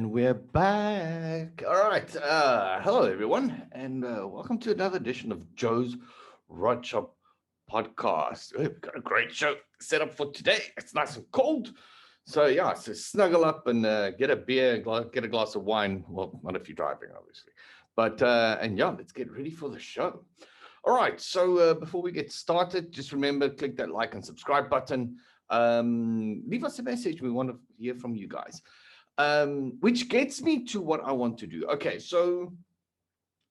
And we're back. All right. Hello, everyone, and welcome to another edition of Joe's RodShop podcast. We've got a great show set up for today. It's nice and cold. So, yeah, so snuggle up and get a beer, get a glass of wine. Well, not if you're driving, obviously. But, and yeah, let's get ready for the show. All right. So, before we get started, just remember, click that like and subscribe button. Leave us a message. We want to hear from you guys. Which gets me to what I want to do. Okay, so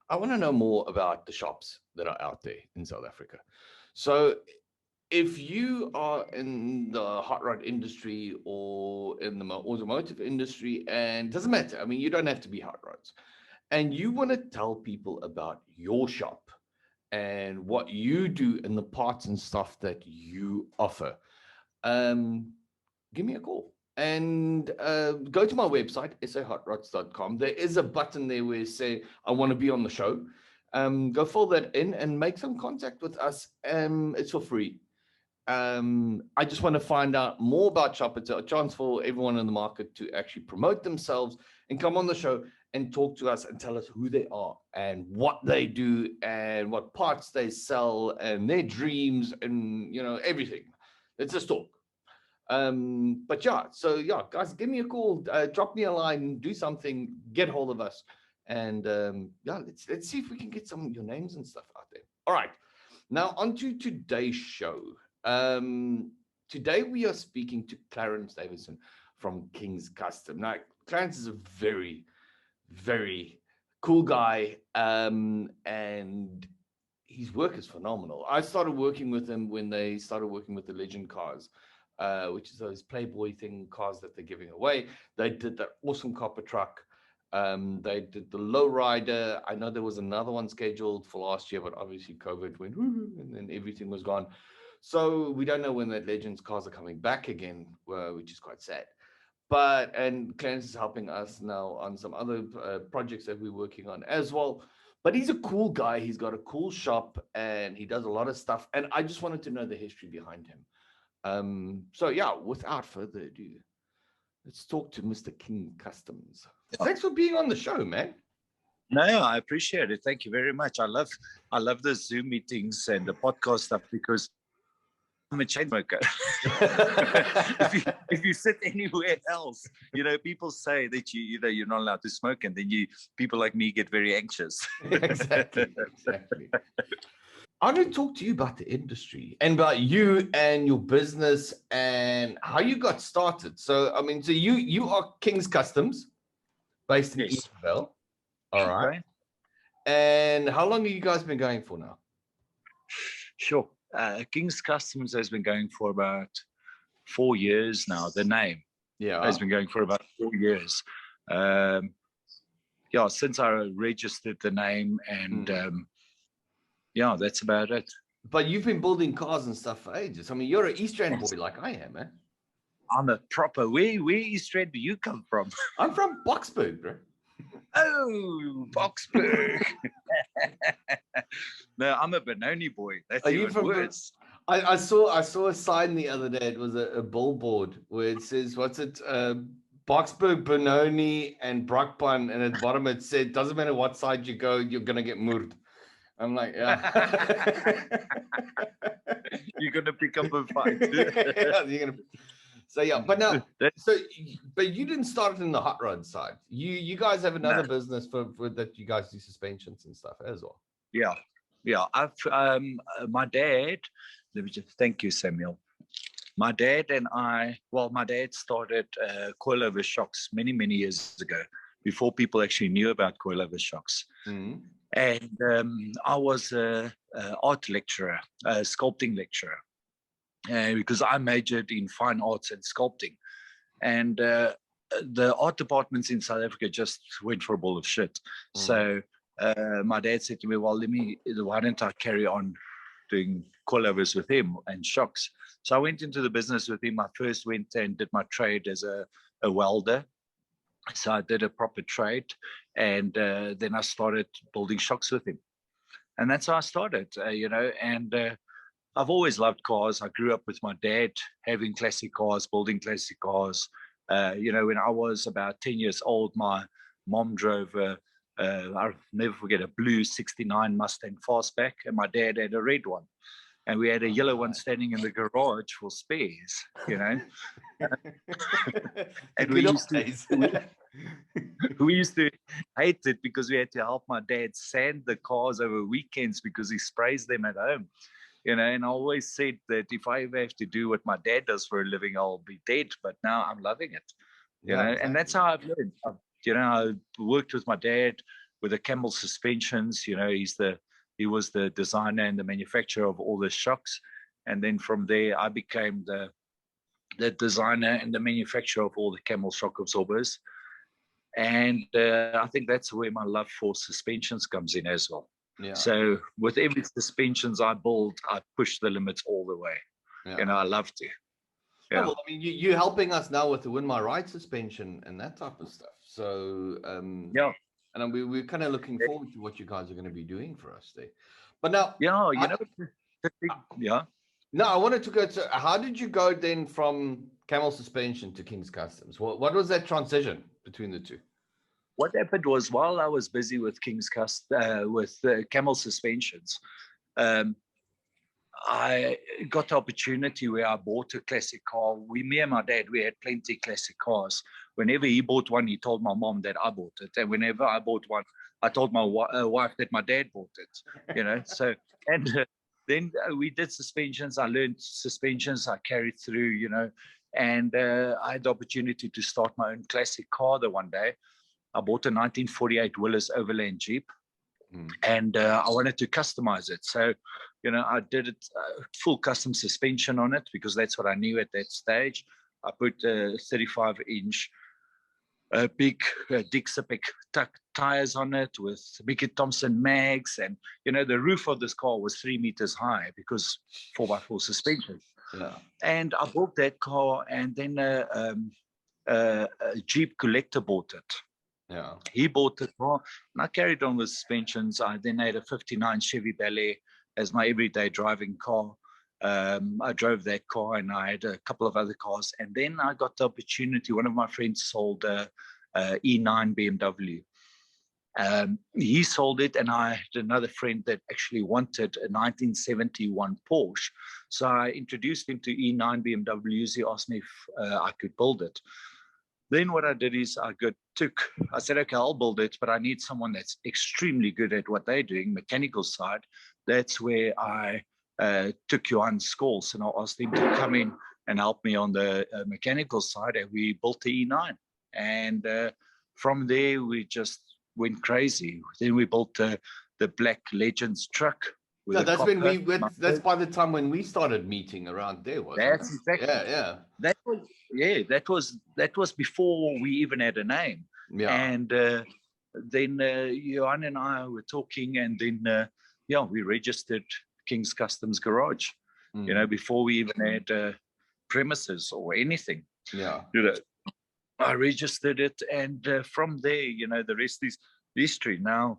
I want to know more about the shops that are out there in South Africa. So if you are in the hot rod industry or in the automotive industry, and it doesn't matter, I mean, you don't have to be hot rods, and you want to tell people about your shop and what you do and the parts and stuff that you offer, give me a call. And go to my website, sahotrods.com. There is a button there where you say, I want to be on the show. Go fill that in and make some contact with us. It's for free. I just want to find out more about Shop. It's a chance for everyone in the market to actually promote themselves and come on the show and talk to us and tell us who they are and what they do and what parts they sell and their dreams and, you know, everything. Let's just talk. But yeah, so yeah, guys, give me a call, drop me a line, do something, get hold of us, and yeah, let's see if we can get some of your names and stuff out there. All right, now on to today's show. Today we are speaking to Clarence Davidson from King's Custom. Now, Clarence is a very, very cool guy, and his work is phenomenal. I started working with him when they started working with the Legend cars. Which is those Playboy thing cars that they're giving away. They did that awesome copper truck. They did the lowrider. I know there was another one scheduled for last year, but obviously COVID went and then everything was gone. So we don't know when that Legends cars are coming back again, which is quite sad. And Clarence is helping us now on some other projects that we're working on as well. But he's a cool guy. He's got a cool shop and he does a lot of stuff. And I just wanted to know the history behind him. So yeah, without further ado, let's talk to Mr. King Customs. Thanks for being on the show, man. No, I appreciate it. Thank you very much. I love the Zoom meetings and the podcast stuff because I'm a chain smoker. if you sit anywhere else, you know, people say that you're not allowed to smoke, and then people like me get very anxious. Exactly. I want to talk to you about the industry and about you and your business and how you got started. So, I mean, so you are King's Customs based in Eastvale. All right. Okay. And how long have you guys been going for now? Sure. King's Customs has been going for about 4 years now. The name has been going for about 4 years. Since I registered the name and yeah, that's about it. But you've been building cars and stuff for ages. I mean, you're an East Rand boy like I am, man. I'm a proper. Where East Rand do you come from? I'm from Boksburg, bro. Oh, Boksburg. No, I'm a Benoni boy. That's even worse. I saw a sign the other day. It was a billboard where it says, what's it? Boksburg, Benoni, and Brakpan. And at the bottom it said, doesn't matter what side you go, you're going to get murdered. I'm like, yeah. You're gonna pick up a fight. So yeah, but you didn't start it in the hot rod side. You guys have another business for that you guys do suspensions and stuff as well. Yeah. I've my dad. Let me just thank you, Samuel. My dad and my dad started coilover shocks many years ago, before people actually knew about coilover shocks. Mm-hmm. And I was an art lecturer, a sculpting lecturer, because I majored in fine arts and sculpting. And the art departments in South Africa just went for a bowl of shit. So my dad said to me, well, why don't I carry on doing coilovers with him and shocks? So I went into the business with him. I first went and did my trade as a welder. So I did a proper trade, and then I started building shocks with him. And that's how I started, and I've always loved cars. I grew up with my dad having classic cars, building classic cars. You know, when I was about 10 years old, my mom drove I'll never forget, a blue 69 Mustang Fastback, and my dad had a red one. And we had a yellow one standing in the garage for spares, you know. And we used to hate it because we had to help my dad sand the cars over weekends because he sprays them at home, you know. And I always said that if I ever have to do what my dad does for a living, I'll be dead. But now I'm loving it, you know. Exactly. And that's how I've learned. You know, I worked with my dad with the Camel suspensions. You know, he was the designer and the manufacturer of all the shocks. And then from there, I became the designer and the manufacturer of all the Camel shock absorbers. And I think that's where my love for suspensions comes in as well. Yeah. So with every suspensions I build, I push the limits all the way. Yeah. You know, I love to. Yeah. Oh, well, I mean, you're helping us now with the Win My Ride suspension and that type of stuff. So, yeah. And we're kind of looking forward to what you guys are going to be doing for us there. But now, yeah, you know, yeah. No, I wanted to go to, how did you go then from Camel suspension to King's Customs? What was that transition between the two? What happened was, while I was busy with with Camel suspensions, I got the opportunity where I bought a classic car. Me and my dad, we had plenty of classic cars. Whenever he bought one, he told my mom that I bought it. And whenever I bought one, I told my wife that my dad bought it, you know. So, and then we did suspensions. I learned suspensions. I carried through, you know, and I had the opportunity to start my own classic car the one day. I bought a 1948 Willys Overland Jeep, and I wanted to customize it. So, you know, I did it full custom suspension on it because that's what I knew at that stage. I put 35-inch big Dixapic tires on it with Bickett Thompson mags, and you know, the roof of this car was 3 meters high because 4x4 suspension. Yeah. And I bought that car, and then a Jeep collector bought it. Yeah. He bought the car, and I carried on with suspensions. I then had a 59 Chevy Ballet as my everyday driving car. I drove that car, and I had a couple of other cars. And then I got the opportunity. One of my friends sold a E9 BMW. He sold it, and I had another friend that actually wanted a 1971 Porsche. So I introduced him to E9 BMWs. He asked me if I could build it. Then what I did is I said, okay, I'll build it, but I need someone that's extremely good at what they're doing, mechanical side. That's where I took Johan Scholes, and I asked him to come in and help me on the mechanical side, and we built the E9. And from there, we just went crazy. Then we built the Black Legends truck. Yeah, that's when that's by the time when we started meeting around there, wasn't it? That's exactly. Yeah. That was before we even had a name. Yeah. And then Johan and I were talking, and then we registered King's Customs Garage. You know, before we even had premises or anything. Yeah. You know, I registered it, and from there, you know, the rest is history. Now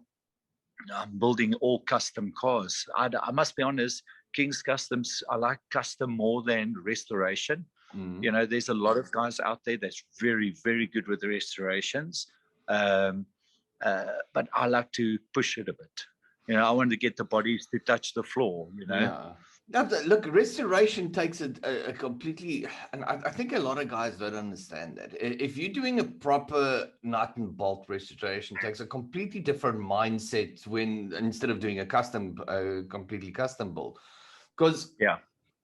I'm building all custom cars. I must be honest, King's Customs, I like custom more than restoration. You know, there's a lot of guys out there that's very, very good with the restorations. But I like to push it a bit. You know, I want to get the bodies to touch the floor, you know. Yeah. Now, look, restoration takes a completely, and I think a lot of guys don't understand that. If you're doing a proper nut and bolt restoration, it takes a completely different mindset when, instead of doing a completely custom build. Because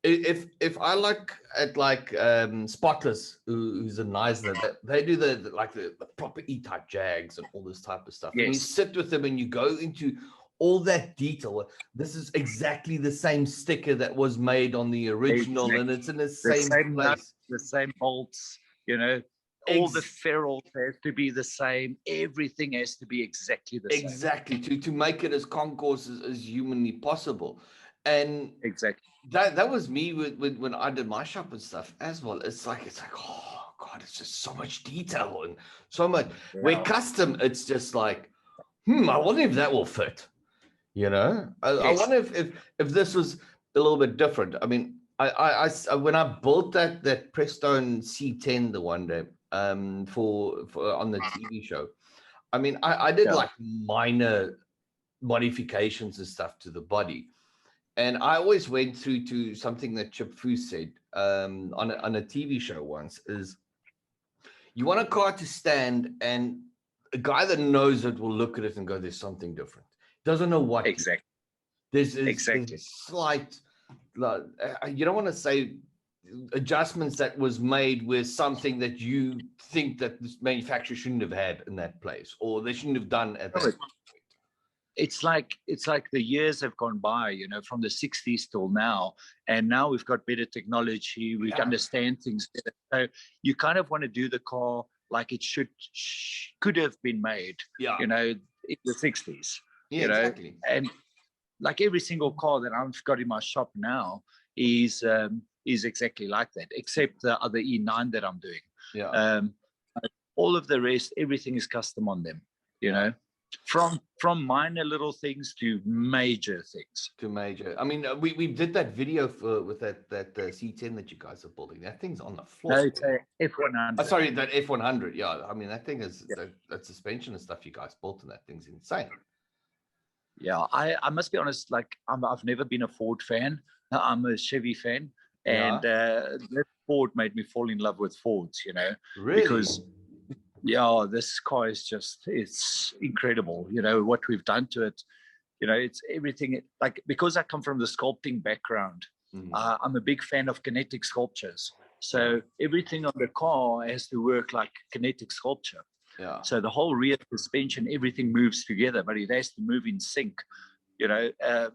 if I look at Spotless, who's a Neisner, they do the proper E-type Jags and all this type of stuff. Yes. And you sit with them and you go into all that detail. This is exactly the same sticker that was made on the original, and it's in the same place. Nuts, the same bolts, you know, all the ferrules have to be the same. Everything has to be exactly the same. Exactly, to make it as concourse as humanly possible. And exactly that was me with when I did my shop and stuff as well. It's like, oh God, it's just so much detail and so much. Yeah. Where custom, it's just like, I wonder if that will fit. You know, I wonder if this was a little bit different. I mean, I when I built that Prestone C10 the one day, for on the TV show. I mean, I did like minor modifications and stuff to the body. And I always went through to something that Chip Fu said on a TV show once is you want a car to stand and a guy that knows it will look at it and go, there's something different. Doesn't know what. Exactly. There's slight, you don't want to say adjustments that was made with something that you think that this manufacturer shouldn't have had in that place, or they shouldn't have done at that point. It's like the years have gone by, you know, from the 60s till now, and now we've got better technology. We understand things better. So you kind of want to do the car like it could have been made, you know, in the 60s. Yeah, you know? Exactly. And like every single car that I've got in my shop now is exactly like that, except the other E9 that I'm doing. Yeah. All of the rest, everything is custom on them, you know. From minor little things to major things. I mean, we did that video with that C10 that you guys are building. That thing's on the floor. No, it's a F100. Oh, sorry, that F100. Yeah, I mean that thing is that suspension and stuff you guys built, and that thing's insane. Yeah, I must be honest. Like I've never been a Ford fan. I'm a Chevy fan, and that Ford made me fall in love with Fords. You know, really? Because yeah, this car is it's incredible. You know, what we've done to it. You know, it's everything. Like, because I come from the sculpting background, I'm a big fan of kinetic sculptures. So everything on the car has to work like kinetic sculpture. Yeah. So the whole rear suspension, everything moves together, but it has to move in sync. You know,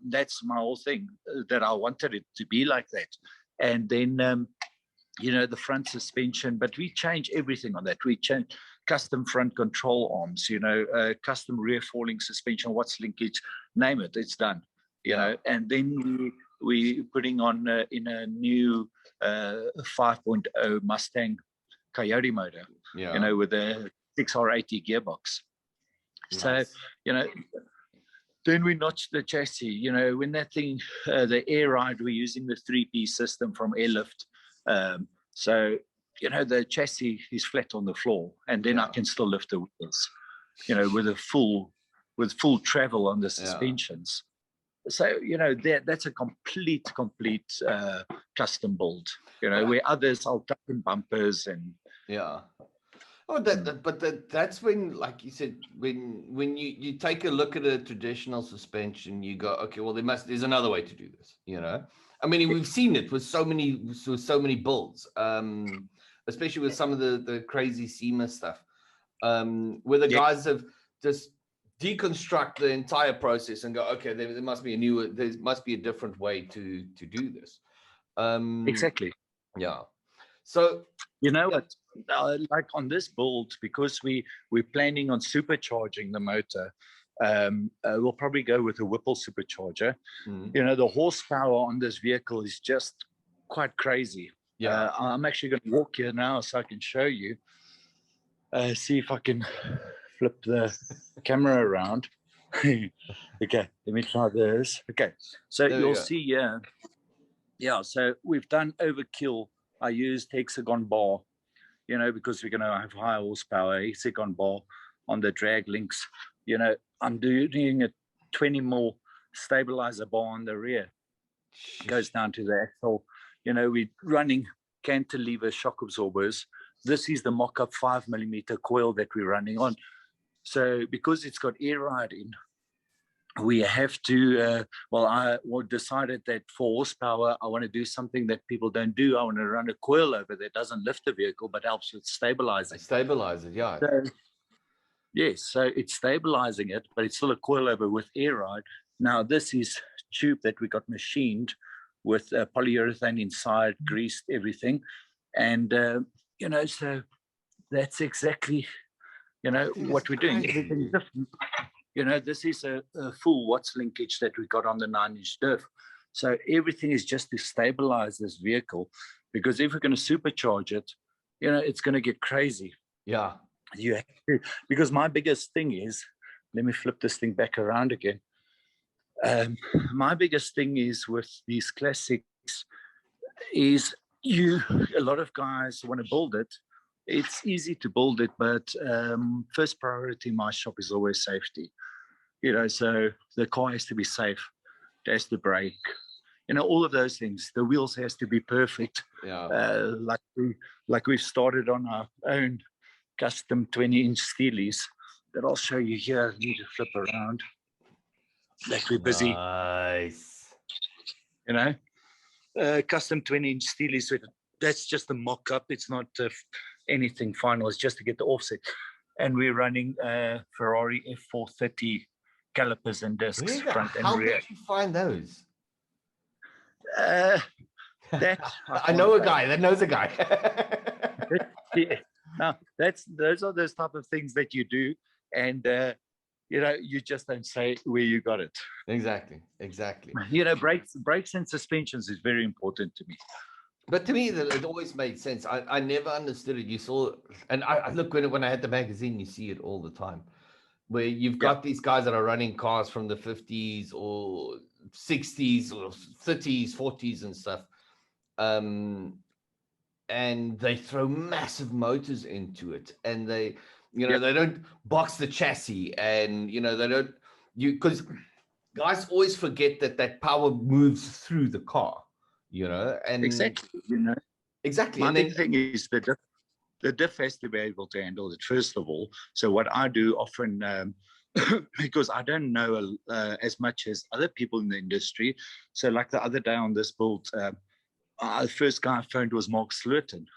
that's my whole thing, that I wanted it to be like that. And then, you know, the front suspension, but we change everything on that. We change custom front control arms, you know, custom rear falling suspension, what's linkage, name it, it's done, you know. And then we putting on in a new 5.0 Mustang Coyote motor, you know, with a 6R80 gearbox. Nice. So, you know, then we notched the chassis, you know, when that thing, the air ride, we're using the 3-piece system from Airlift. So, you know, the chassis is flat on the floor, and then I can still lift the wheels, you know, with full travel on the suspensions. So, you know, that's a complete custom build, you know, where others I'll tuck in bumpers and Oh, that's when, like you said, when you take a look at a traditional suspension, you go, okay, well, there's another way to do this, you know. I mean, we've seen it with so many builds, especially with some of the crazy SEMA stuff, where the guys have just deconstruct the entire process and go, okay, there must be a different way to do this. Exactly. Yeah. So, you know what, like on this build, because we're planning on supercharging the motor, we'll probably go with a Whipple supercharger. You know, the horsepower on this vehicle is just quite crazy. I'm actually going to walk here now so I can show you, see if I can flip the camera around. Okay, let me try this. Okay, so you'll see so we've done overkill. I used hexagon bar, you know, because we're going to have high horsepower, hexagon bar on the drag links. You know, I'm doing a 20 mil stabilizer bar on the rear. It goes down to the axle. You know, we're running cantilever shock absorbers. This is the mock-up 5mm coil that we're running on. So because it's got air ride in, we have to, I decided that for horsepower, I want to do something that people don't do. I want to run a coil over that doesn't lift the vehicle, but helps with stabilizing. Stabilize it, yeah. So, yes, so it's stabilizing it, but it's still a coilover with air ride. Now, this is tube that we got machined with polyurethane inside, greased, everything. And, you know, so that's exactly, you know, what we're doing. Everything is different. You know, this is a full Watts linkage that we got on the 9-inch diff. So everything is just to stabilize this vehicle, because if we're going to supercharge it, you know, it's going to get crazy. Yeah. You have to, because my biggest thing is, let me flip this thing back around again. My biggest thing is with these classics is a lot of guys want to build it it's easy to build it, but first priority in my shop is always safety. So the car has to be safe, it has to brake, all of those things. The wheels has to be perfect. Yeah. Like we've started on our own custom 20-inch steelies that I'll show you here. I need to flip around. Like we're busy. Nice. Custom 20-inch steelies. That's just a mock-up. It's not anything final. It's just to get the offset. And we're running Ferrari F430 calipers and discs, front and rear. How did you find those? I know a guy that knows a guy. Yeah. Now, those are those type of things that you do, and you just don't say where you got it. Exactly. Brakes and suspensions is very important to me. But to me, it always made sense. I never understood it. You saw, and I look when I had the magazine, you see it all the time, where you've got these guys that are running cars from the 50s or 60s or 30s, 40s and stuff. And they throw massive motors into it, and they don't box the chassis, and they don't, because guys always forget that power moves through the car, and exactly. Exactly. My and big thing is the diff has to be able to handle it, first of all. So what I do often, because I don't know as much as other people in the industry. So like the other day on this build, the first guy I phoned was Mark Slurton.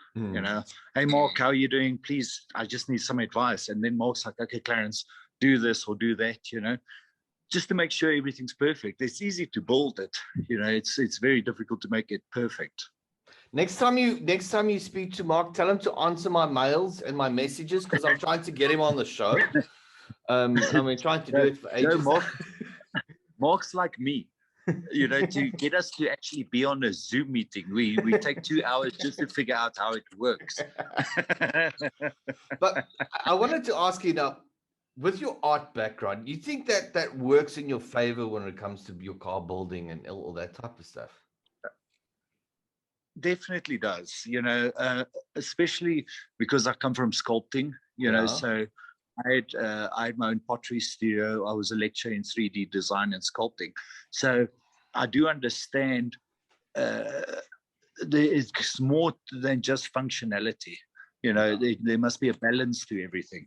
Hey Mark, how are you doing? Please, I just need some advice. And then Mark's like, okay, Clarence, do this or do that, just to make sure everything's perfect. It's easy to build it, it's very difficult to make it perfect. Next time you speak to Mark, tell him to answer my mails and my messages, because I'm trying to get him on the show. I've been trying to do it for ages. Mark's like me. To get us to actually be on a Zoom meeting, we take 2 hours just to figure out how it works. But I wanted to ask you now, with your art background, you think that works in your favor when it comes to your car building and all that type of stuff? Definitely does, especially because I come from sculpting, so I had my own pottery studio. I was a lecturer in 3D design and sculpting. So I do understand it's more than just functionality. There must be a balance to everything.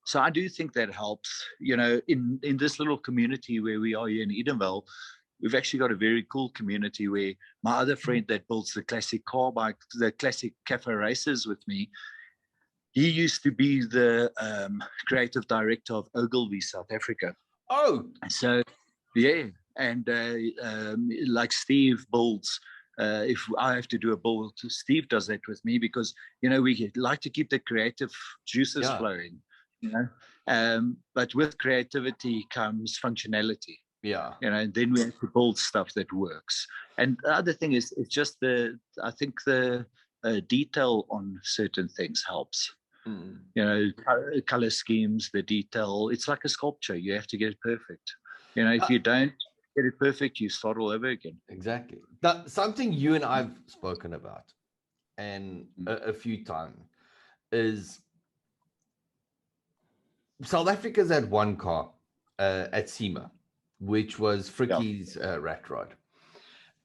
So I do think that helps. In this little community where we are here in Edenvale, we've actually got a very cool community where my other friend that builds the classic car bike, the classic cafe races with me, he used to be the creative director of Ogilvy, South Africa. Oh, so yeah, and like Steve builds. If I have to do a build, Steve does that with me, because we like to keep the creative juices flowing. But with creativity comes functionality. And then we have to build stuff that works. And the other thing is, it's just I think the detail on certain things helps. Color schemes, the detail. It's like a sculpture. You have to get it perfect. If you don't get it perfect, you start all over again. Exactly. Now, something you and I've spoken about, and a few times, is South Africa's had one car at SEMA, which was Fricky's Rat Rod.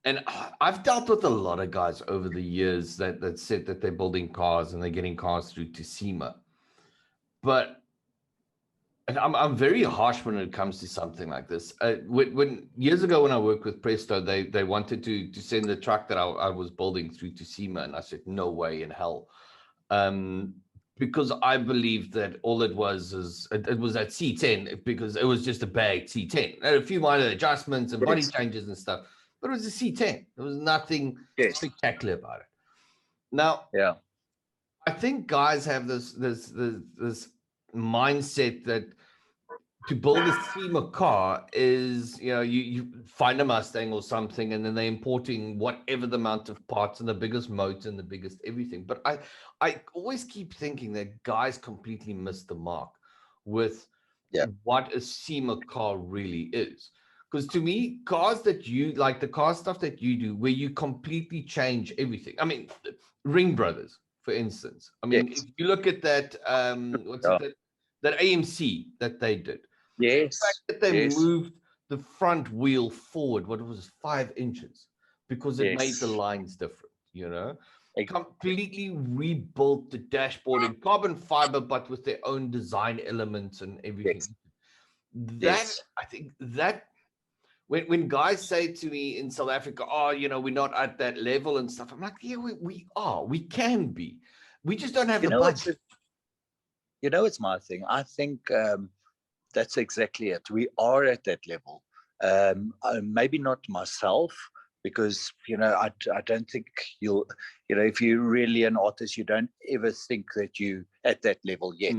And I've dealt with a lot of guys over the years that said that they're building cars and they're getting cars through to SEMA. But I'm very harsh when it comes to something like this. When years ago when I worked with Presto, they wanted to send the truck that I was building through to SEMA, and I said no way in hell, because I believed that all it was it was at C10, because it was just a bagged C10. It had a few minor adjustments and body changes and stuff. But it was a C10. There was nothing spectacular about it. Now, I think guys have this mindset that to build a SEMA car is, you find a Mustang or something, and then they're importing whatever the amount of parts and the biggest motor and the biggest everything. But I always keep thinking that guys completely miss the mark with what a SEMA car really is. Because to me, cars that you like, the car stuff that you do, where you completely change everything. I mean, Ring Brothers, for instance. I mean, Yes. if you look at that, what's Yeah. it, that AMC that they did, the Yes. fact that they Yes. moved the front wheel forward, what was it, 5 inches, because it made the Yes. lines different, you know, Ex- completely rebuilt the dashboard in carbon fiber, but with their own design elements and everything. Yes. That, Yes. I think that when guys say to me in South Africa, oh, you know, we're not at that level and stuff, I'm like, yeah, we are, we can be. We just don't have You the know, budget. it's my thing. I think that's exactly it. We are at that level. Maybe not myself, because I don't think you'll, if you're really an artist, you don't ever think that you at that level yet.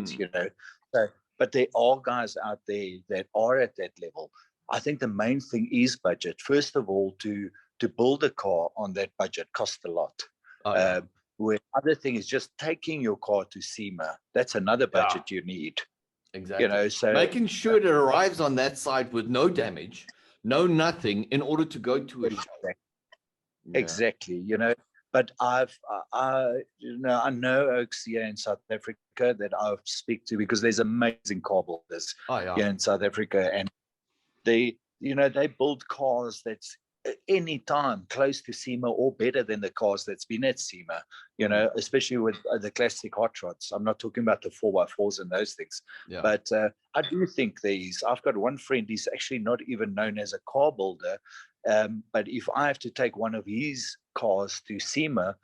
So, but there are guys out there that are at that level. I think the main thing is budget. First of all, to build a car on that budget costs a lot. Oh, yeah. Where other thing is just taking your car to SEMA. That's another budget you need. Exactly. So making sure it arrives on that site with no damage, no nothing, in order to go to a show. Exactly. But I know oaks here in South Africa that I speak to, because there's amazing car builders here in South Africa, and they build cars that's any time close to SEMA or better than the cars that's been at SEMA, especially with the classic hot rods. I'm not talking about the 4x4s and those things. But I do think I've got one friend, he's actually not even known as a car builder. But if I have to take one of his cars to SEMA,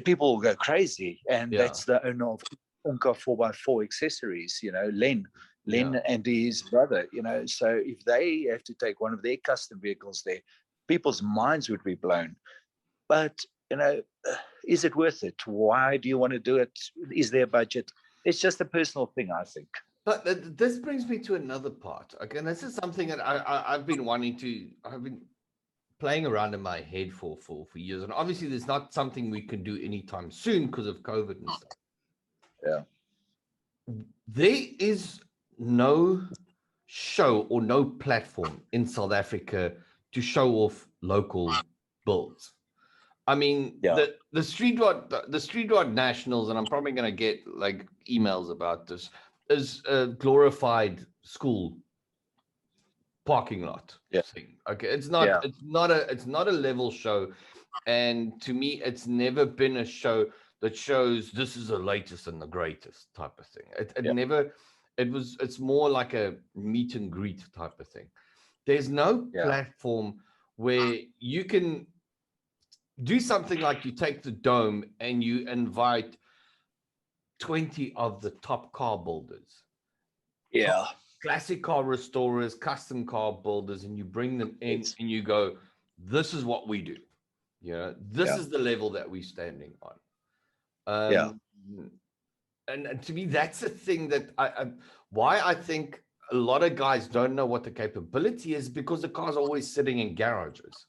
people will go crazy. And that's the owner of Unka 4x4 accessories, Len and his brother, so if they have to take one of their custom vehicles there, people's minds would be blown. But, is it worth it? Why do you want to do it? Is there a budget? It's just a personal thing, I think. But this brings me to another part. Again, this is something that I've been playing around in my head for years. And obviously there's not something we can do anytime soon because of COVID and stuff. Yeah. There is no show or no platform in South Africa to show off local builds. I mean, the street rod nationals, and I'm probably going to get like emails about this, is a glorified school parking lot thing. Okay, it's not a level show, and to me, it's never been a show that shows this is the latest and the greatest type of thing. It's more like a meet and greet type of thing. There's no platform where you can do something like you take the Dome and you invite 20 of the top car builders. Yeah. Classic car restorers, custom car builders, and you bring them in and you go, this is what we do. This is the level that we're standing on. And to me, that's the thing that why I think a lot of guys don't know what the capability is, because the car's always sitting in garages.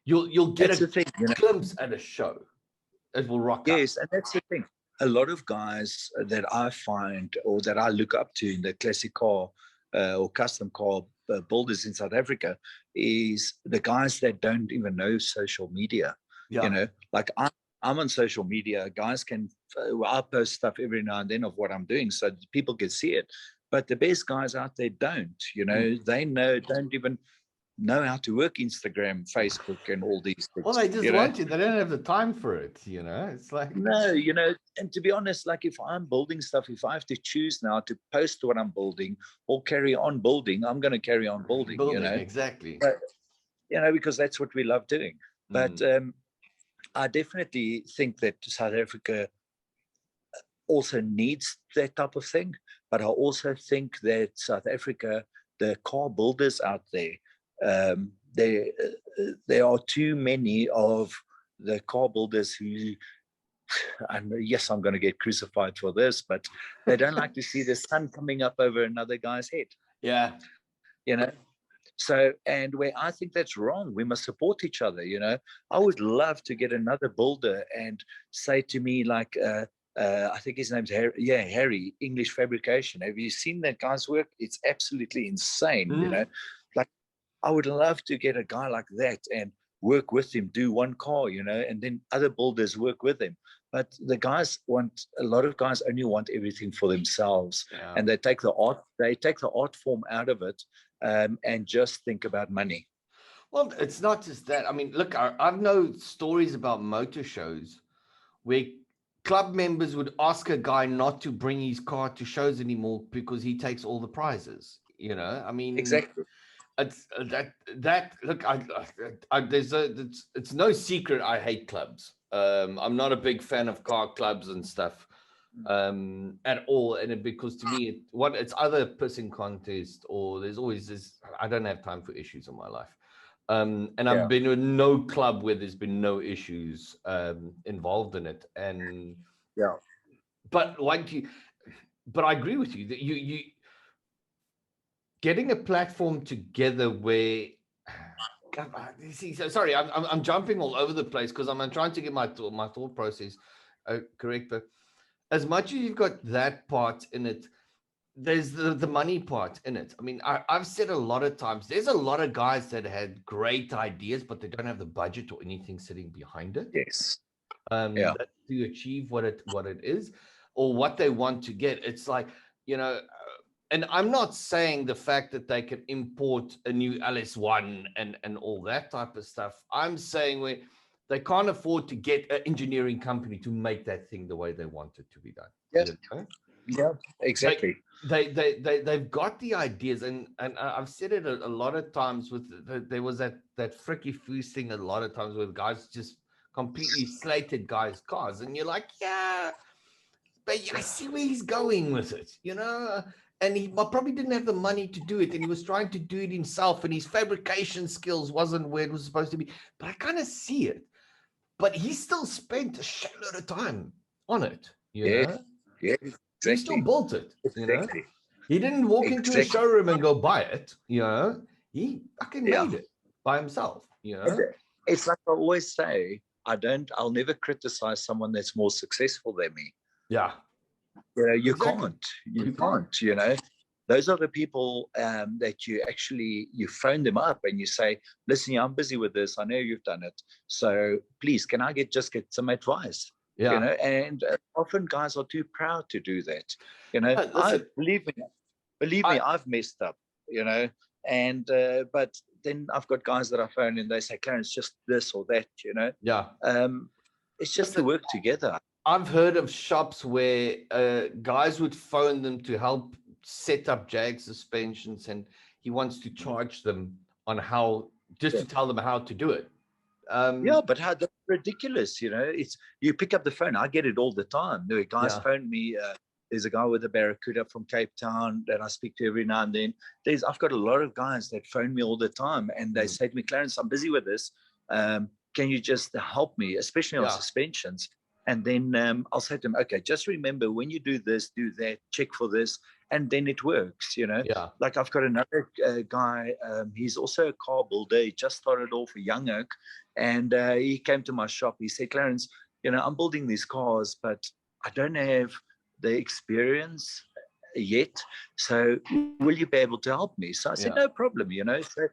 You'll get a glimpse at a show. It will rock up. Yes, and that's the thing. A lot of guys that I find or that I look up to in the classic car or custom car builders in South Africa is the guys that don't even know social media. Like I'm on social media. Guys I post stuff every now and then of what I'm doing so people can see it. But the best guys out there don't, they don't even know how to work Instagram, Facebook, and all these things. Well, they just want to. They don't have the time for it, It's like... No, and to be honest, like if I'm building stuff, if I have to choose now to post what I'm building or carry on building, I'm going to carry on building, Exactly. But, because that's what we love doing. But I definitely think that South Africa also needs that type of thing. But I also think that South Africa, the car builders out there, there are too many of the car builders who, and yes, I'm going to get crucified for this, but they don't like to see the sun coming up over another guy's head. Yeah. So, and where I think that's wrong, we must support each other. I would love to get another builder and say to me, like, I think his name's Harry. Yeah, Harry, English Fabrication. Have you seen that guy's work? It's absolutely insane. Like, I would love to get a guy like that and work with him, do one car, you know, and then other builders work with him. But the guys a lot of guys only want everything for themselves, and they take the art form out of it, and just think about money. Well, it's not just that. I mean, look, I've known stories about motor shows where club members would ask a guy not to bring his car to shows anymore because he takes all the prizes. You know, I mean, Exactly. it's that look, it's no secret I hate clubs. I'm not a big fan of car clubs and stuff at all, and because to me it's either a pissing contest or there's always this. I don't have time for issues in my life. And I've been in no club where there's been no issues involved in it. And but I agree with you that you getting a platform together where see, so sorry, I'm jumping all over the place because I'm trying to get my thought process correct. But as much as you've got that part in it, there's the money part in it. I mean, I've said a lot of times, there's a lot of guys that had great ideas, but they don't have the budget or anything sitting behind it. Yes. To achieve what it is or what they want to get. It's like, you know, and I'm not saying the fact that they can import a new LS1 and all that type of stuff. I'm saying where they can't afford to get an engineering company to make that thing the way they want it to be done. Yes. You know? Yeah, exactly. They've got the ideas, and I've said it a lot of times with there was that fricky foos thing a lot of times where guys just completely slated guys' cars, and you're like, yeah, but I see where he's going with it, you know. And he probably didn't have the money to do it, and he was trying to do it himself, and his fabrication skills wasn't where it was supposed to be. But I kind of see it. But he still spent a shitload of time on it, you know. Yeah, exactly. He still built it, you know. Exactly. He didn't walk into a showroom and go buy it, you know. He fucking made it by himself, you know. It's like I always say, I'll never criticize someone that's more successful than me. Yeah. You know, you can't, you know. Those are the people that you phone them up and you say, listen, I'm busy with this. I know you've done it. So please, can I get some advice? Yeah. You know, and often guys are too proud to do that. You know, believe me, I've messed up, you know, and but then I've got guys that I phone and they say, Clarence, just this or that, you know. Yeah. It's just to work together. I've heard of shops where guys would phone them to help set up Jag suspensions, and he wants to charge them on to tell them how to do it. But how that's ridiculous, you know. It's you pick up the phone. I get it all the time. The guys phone me. There's a guy with a Barracuda from Cape Town that I speak to every now and then. I've got a lot of guys that phone me all the time, and they say to me, Clarence, I'm busy with this. Can you just help me, especially on suspensions? And then I'll say to them, okay, just remember when you do this, do that, check for this, and then it works, you know. Yeah. Like I've got another guy, he's also a car builder. He just started off a young oak, and he came to my shop. He said, Clarence, you know, I'm building these cars, but I don't have the experience yet. So will you be able to help me? So I said, no problem, you know. So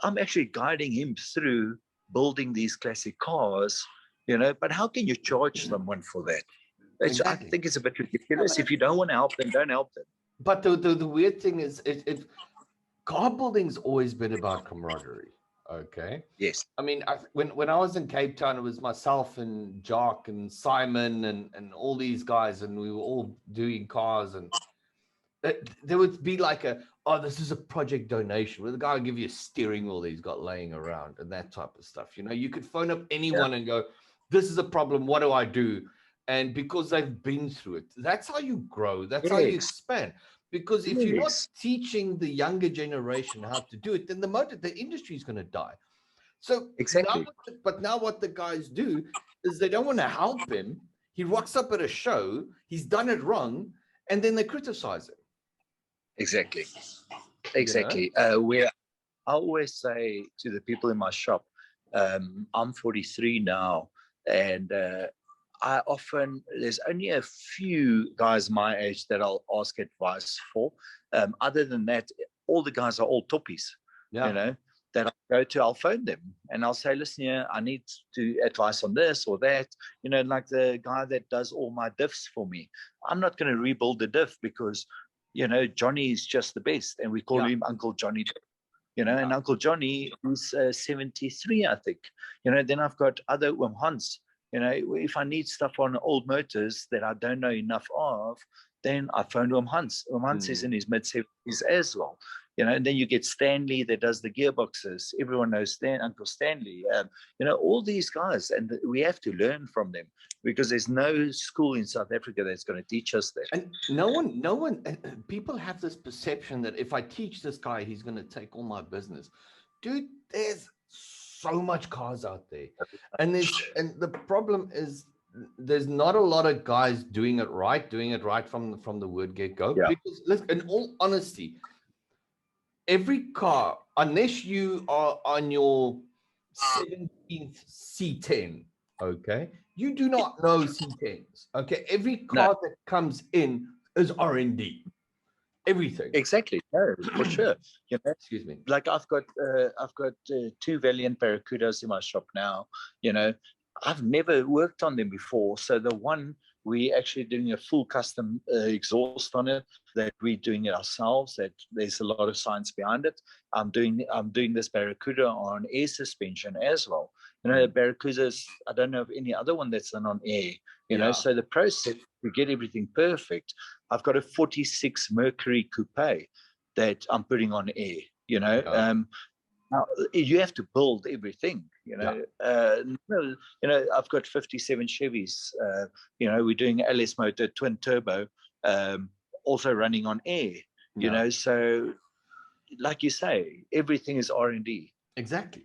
I'm actually guiding him through building these classic cars, you know, but how can you charge someone for that? I think it's a bit ridiculous. If you don't want to help them, don't help them. But the weird thing is, car building's always been about camaraderie. Okay. Yes. I mean, when I was in Cape Town, it was myself and Jock and Simon and all these guys, and we were all doing cars, and there would be like this is a project donation where the guy would give you a steering wheel that he's got laying around and that type of stuff. You know, you could phone up anyone and go, this is a problem. What do I do? And because they've been through it, that's how you grow. That's how you expand. Because if you're not teaching the younger generation how to do it, then the industry is going to die. So now what the guys do is they don't want to help him. He rocks up at a show, he's done it wrong, and then they criticize him. Exactly. You know? I always say to the people in my shop, I'm 43 now, and there's only a few guys my age that I'll ask advice for. Other than that, all the guys are all toppies, you know, that I I'll phone them and I'll say, listen, yeah, I need to advice on this or that, like the guy that does all my diffs for me. I'm not going to rebuild the diff because, Johnny is just the best. And we call him Uncle Johnny, and Uncle Johnny is 73, I think. Then I've got other Hans, if I need stuff on old motors that I don't know enough of, then I phone Hans. Hans is in his mid-70s as well. And then you get Stanley that does the gearboxes. Everyone knows Uncle Stanley. All these guys, and we have to learn from them because there's no school in South Africa that's going to teach us that. And no one, people have this perception that if I teach this guy, he's going to take all my business. Dude, there's so much cars out there. And the problem is there's not a lot of guys doing it right from the word get-go. Yeah. Because listen, in all honesty, every car, unless you are on your 17th C10, okay, you do not know C10s, okay? Every car that comes in is R&D, everything. Exactly, no, for sure. Excuse me. Like I've got 2 Valiant Barracudas in my shop now. I've never worked on them before, so the one we actually doing a full custom exhaust on it, that we're doing it ourselves, that there's a lot of science behind it. I'm doing this Barracuda on air suspension as well. Barracudas, I don't know of any other one that's done on air, so the process to get everything perfect. I've got a 46 Mercury Coupe that I'm putting on air, now you have to build everything, I've got 57 Chevys, we're doing LS motor, twin turbo, also running on air, so like you say, everything is R&D. Exactly.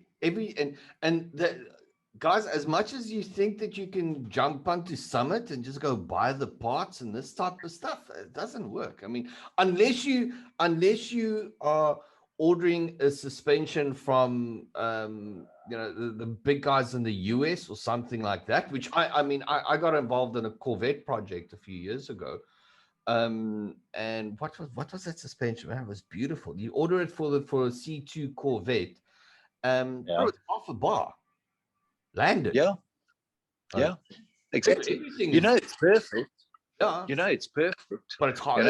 Guys, as much as you think that you can jump onto Summit and just go buy the parts and this type of stuff, it doesn't work. I mean, unless you are ordering a suspension from the big guys in the US or something like that, which I got involved in a Corvette project a few years ago. And what was that suspension? Man, it was beautiful. You order it for a C2 Corvette. Bro, it's half a bar. Landed. Yeah, exactly. It's perfect. Yeah, it's perfect. But it's hard.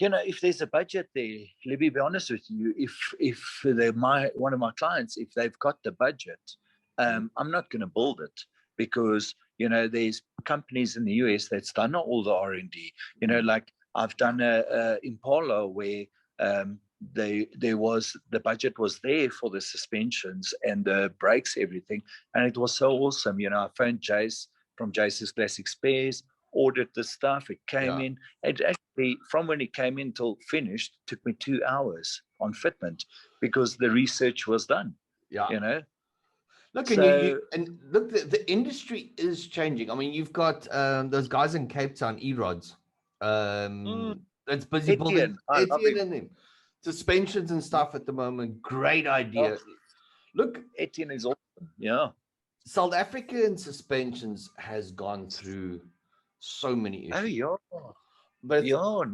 If there's a budget there, let me be honest with you. If they're one of my clients, if they've got the budget, I'm not going to build it because there's companies in the US that's done all the R&D. Like I've done a Impala where the budget was there for the suspensions and the brakes, everything, and it was so awesome. I phoned Jace from Jace's Classic Spares, ordered the stuff, it came in. It actually, from when it came in till finished, took me 2 hours on fitment because the research was done. Look, the industry is changing. I mean, you've got those guys in Cape Town, E-Rods, that's busy building Etienne suspensions and stuff at the moment. Great idea. Look, Etienne is awesome. South African suspensions has gone through so many issues. But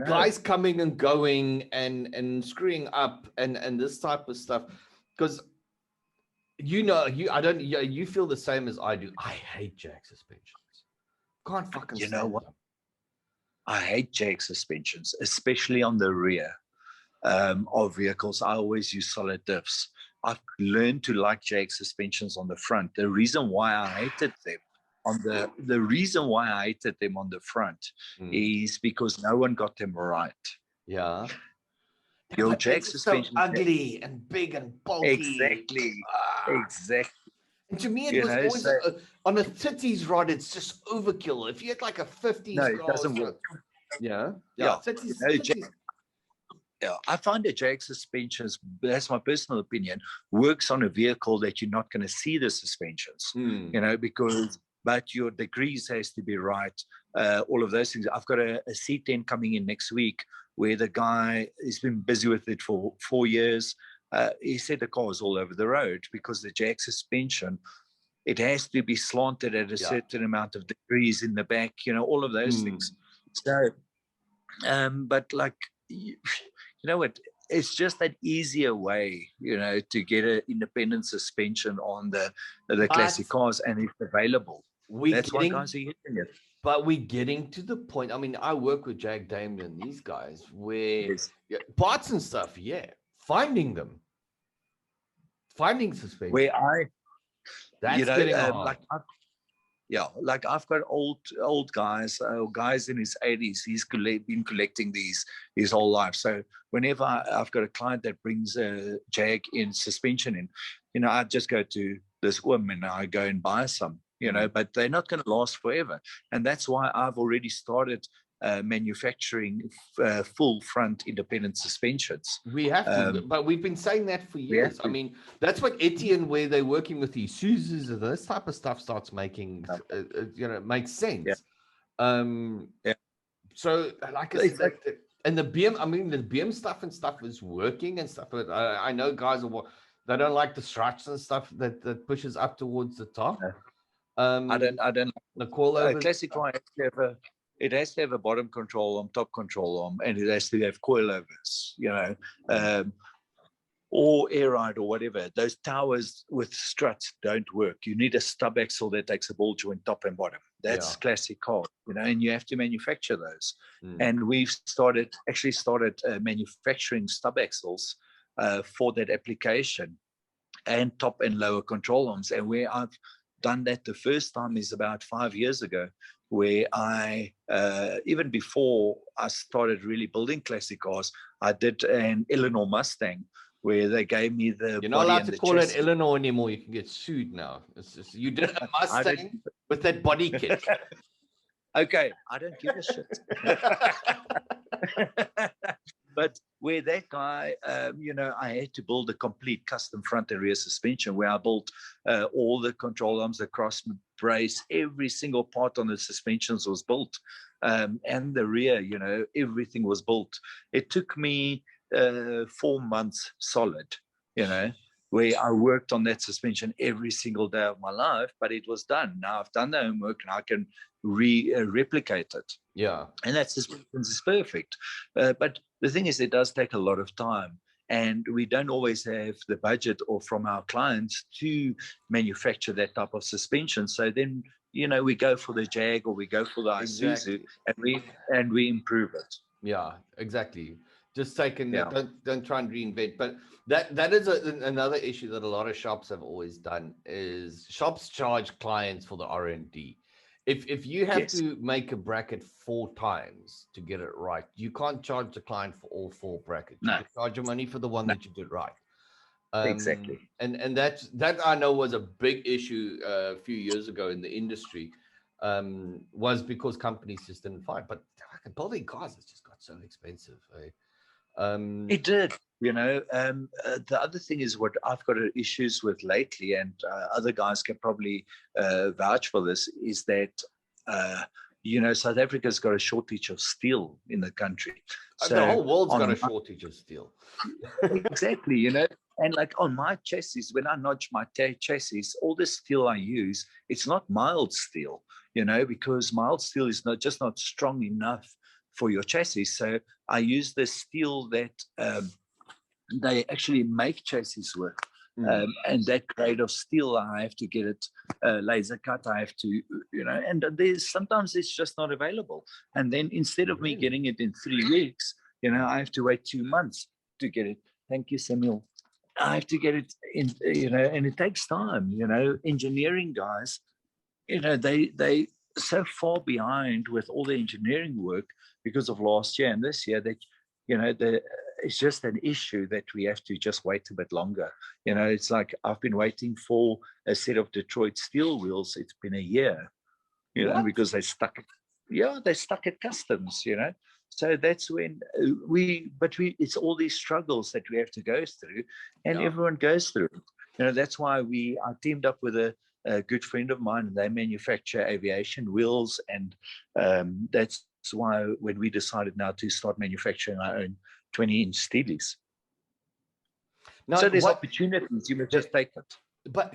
guys coming and going and screwing up and this type of stuff, because you feel the same as I do. I hate jack suspensions. Can't fucking stand them. I hate jack suspensions, especially on the rear of vehicles. I always use solid diffs. I've learned to like jack suspensions on the front. The reason why I hated them on the front is because no one got them right. Yeah. Your jack suspension so ugly and big and bulky. Exactly. And to me, it was always on a 30s rod. It's just overkill. If you had like a 50s, it doesn't work. Yeah. 30s. I find the jack suspensions, that's my personal opinion, works on a vehicle that you're not going to see the suspensions, but your degrees has to be right, all of those things. I've got a C10 coming in next week where the guy has been busy with it for 4 years. He said the car is all over the road because the jack suspension, it has to be slanted at a certain amount of degrees in the back, all of those things. So, but like, you know what, it's just an easier way, to get an independent suspension on the classic cars, and it's available. That's why guys are using it. But we're getting to the point. I mean, I work with Jag Damien, these guys, where parts and stuff, finding suspension. Where that's getting hard. Like I've got old guys, guys in his 80s. He's been collecting these his whole life. So whenever I've got a client that brings a Jag in suspension in, I just go to this woman and I go and buy some, but they're not going to last forever. And that's why I've already started manufacturing full front independent suspensions. We have to, but we've been saying that for years. I mean, that's what Etienne, where they're working with these Isuzus and this type of stuff, starts making, makes sense. So, like I said, and the BM stuff is working and stuff. But I know guys they don't like the struts and stuff that pushes up towards the top. I don't. The coilovers. Classic car it has to have a bottom control arm, top control arm, and it has to have coilovers, or air ride or whatever. Those towers with struts don't work. You need a stub axle that takes a ball joint top and bottom. That's classic car, and you have to manufacture those. And we've started manufacturing stub axles for that application, and top and lower control arms. And where I've done that the first time is about 5 years ago, where I, even before I started really building classic cars, I did an Illinois Mustang where they gave me the You're not allowed to call it Illinois anymore. You can get sued now. It's just, you did a Mustang with that body kit. Okay, I don't give a shit. But where that guy, I had to build a complete custom front and rear suspension, where I built all the control arms, the cross brace, every single part on the suspensions was built. And the rear, everything was built. It took me 4 months solid, where I worked on that suspension every single day of my life, but it was done. Now I've done the homework and I can replicate it. Yeah. And that suspension is perfect. But the thing is, it does take a lot of time. And we don't always have the budget or from our clients to manufacture that type of suspension. So then, we go for the Jag or we go for the Isuzu, and we improve it. Yeah, exactly. Just don't try and reinvent. But that is another issue that a lot of shops have always done, is shops charge clients for the R&D. If you have to make a bracket 4 times to get it right, you can't charge the client for all 4 brackets. You can charge them only for the one that you did right. Exactly. And that I know was a big issue a few years ago in the industry, was because companies just didn't find. But building cars has just got so expensive. It did. The other thing is what I've got issues with lately, and other guys can probably vouch for this, is that South Africa's got a shortage of steel in the country. So the whole world's got a shortage of steel. Exactly, and like on my chassis, when I notch my chassis, all the steel I use, it's not mild steel, because mild steel is not strong enough for your chassis. So I use the steel that they actually make chassis with. And that grade of steel, I have to get it laser cut. I have to, and sometimes it's just not available. And then instead of me getting it in 3 weeks, I have to wait 2 months to get it. Thank you, Samuel. I have to get it in, and it takes time. Engineering guys, they so far behind with all the engineering work because of last year and this year that, it's just an issue that we have to just wait a bit longer. It's like I've been waiting for a set of Detroit steel wheels. It's been a year, because they stuck at customs, So that's when it's all these struggles that we have to go through, and everyone goes through. That's why I teamed up with a good friend of mine, and they manufacture aviation wheels, and that's why when we decided now to start manufacturing our own 20-inch steelies. Now, so there's opportunities, you must just take it. But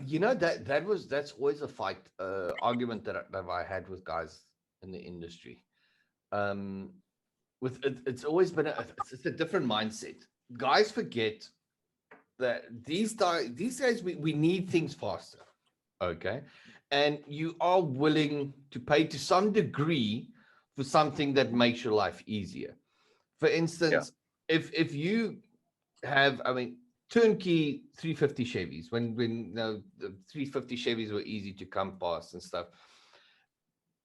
that's always a fight argument that I had with guys in the industry. It's always been it's a different mindset. guys forget that these days we need things faster. Okay. And you are willing to pay to some degree for something that makes your life easier. For instance, if you have, I mean, turnkey 350 Chevys, when you know, the 350 Chevys were easy to come past and stuff.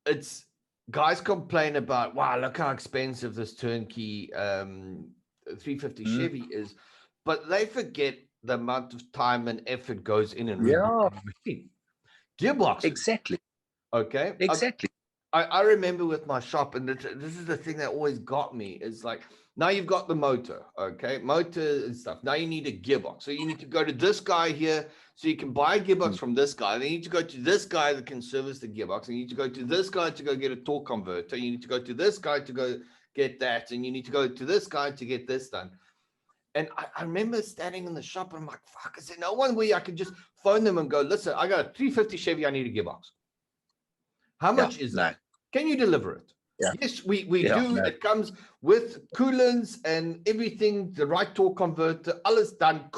It's guys complain about, wow, look how expensive this turnkey 350 Chevy is, but they forget the amount of time and effort goes in and Yeah, rebuilding the machine. Gearboxes. exactly. Okay. Exactly. I remember with my shop, and this is the thing that always got me, is like, now you've got the motor, okay, motor and stuff. Now you need a gearbox. So you need to go to this guy here, so you can buy a gearbox from this guy. Then you need to go to this guy that can service the gearbox. And you need to go to this guy to go get a torque converter. You need to go to this guy to go get that. And you need to go to this guy to get this done. And I remember standing in the shop, and I'm like, fuck, is there no one where I could just phone them and go, listen, I got a 350 Chevy, I need a gearbox. How much is that? Can you deliver it? Yeah. Yes, we do. No. It comes with coolants and everything, the right torque converter, alles done.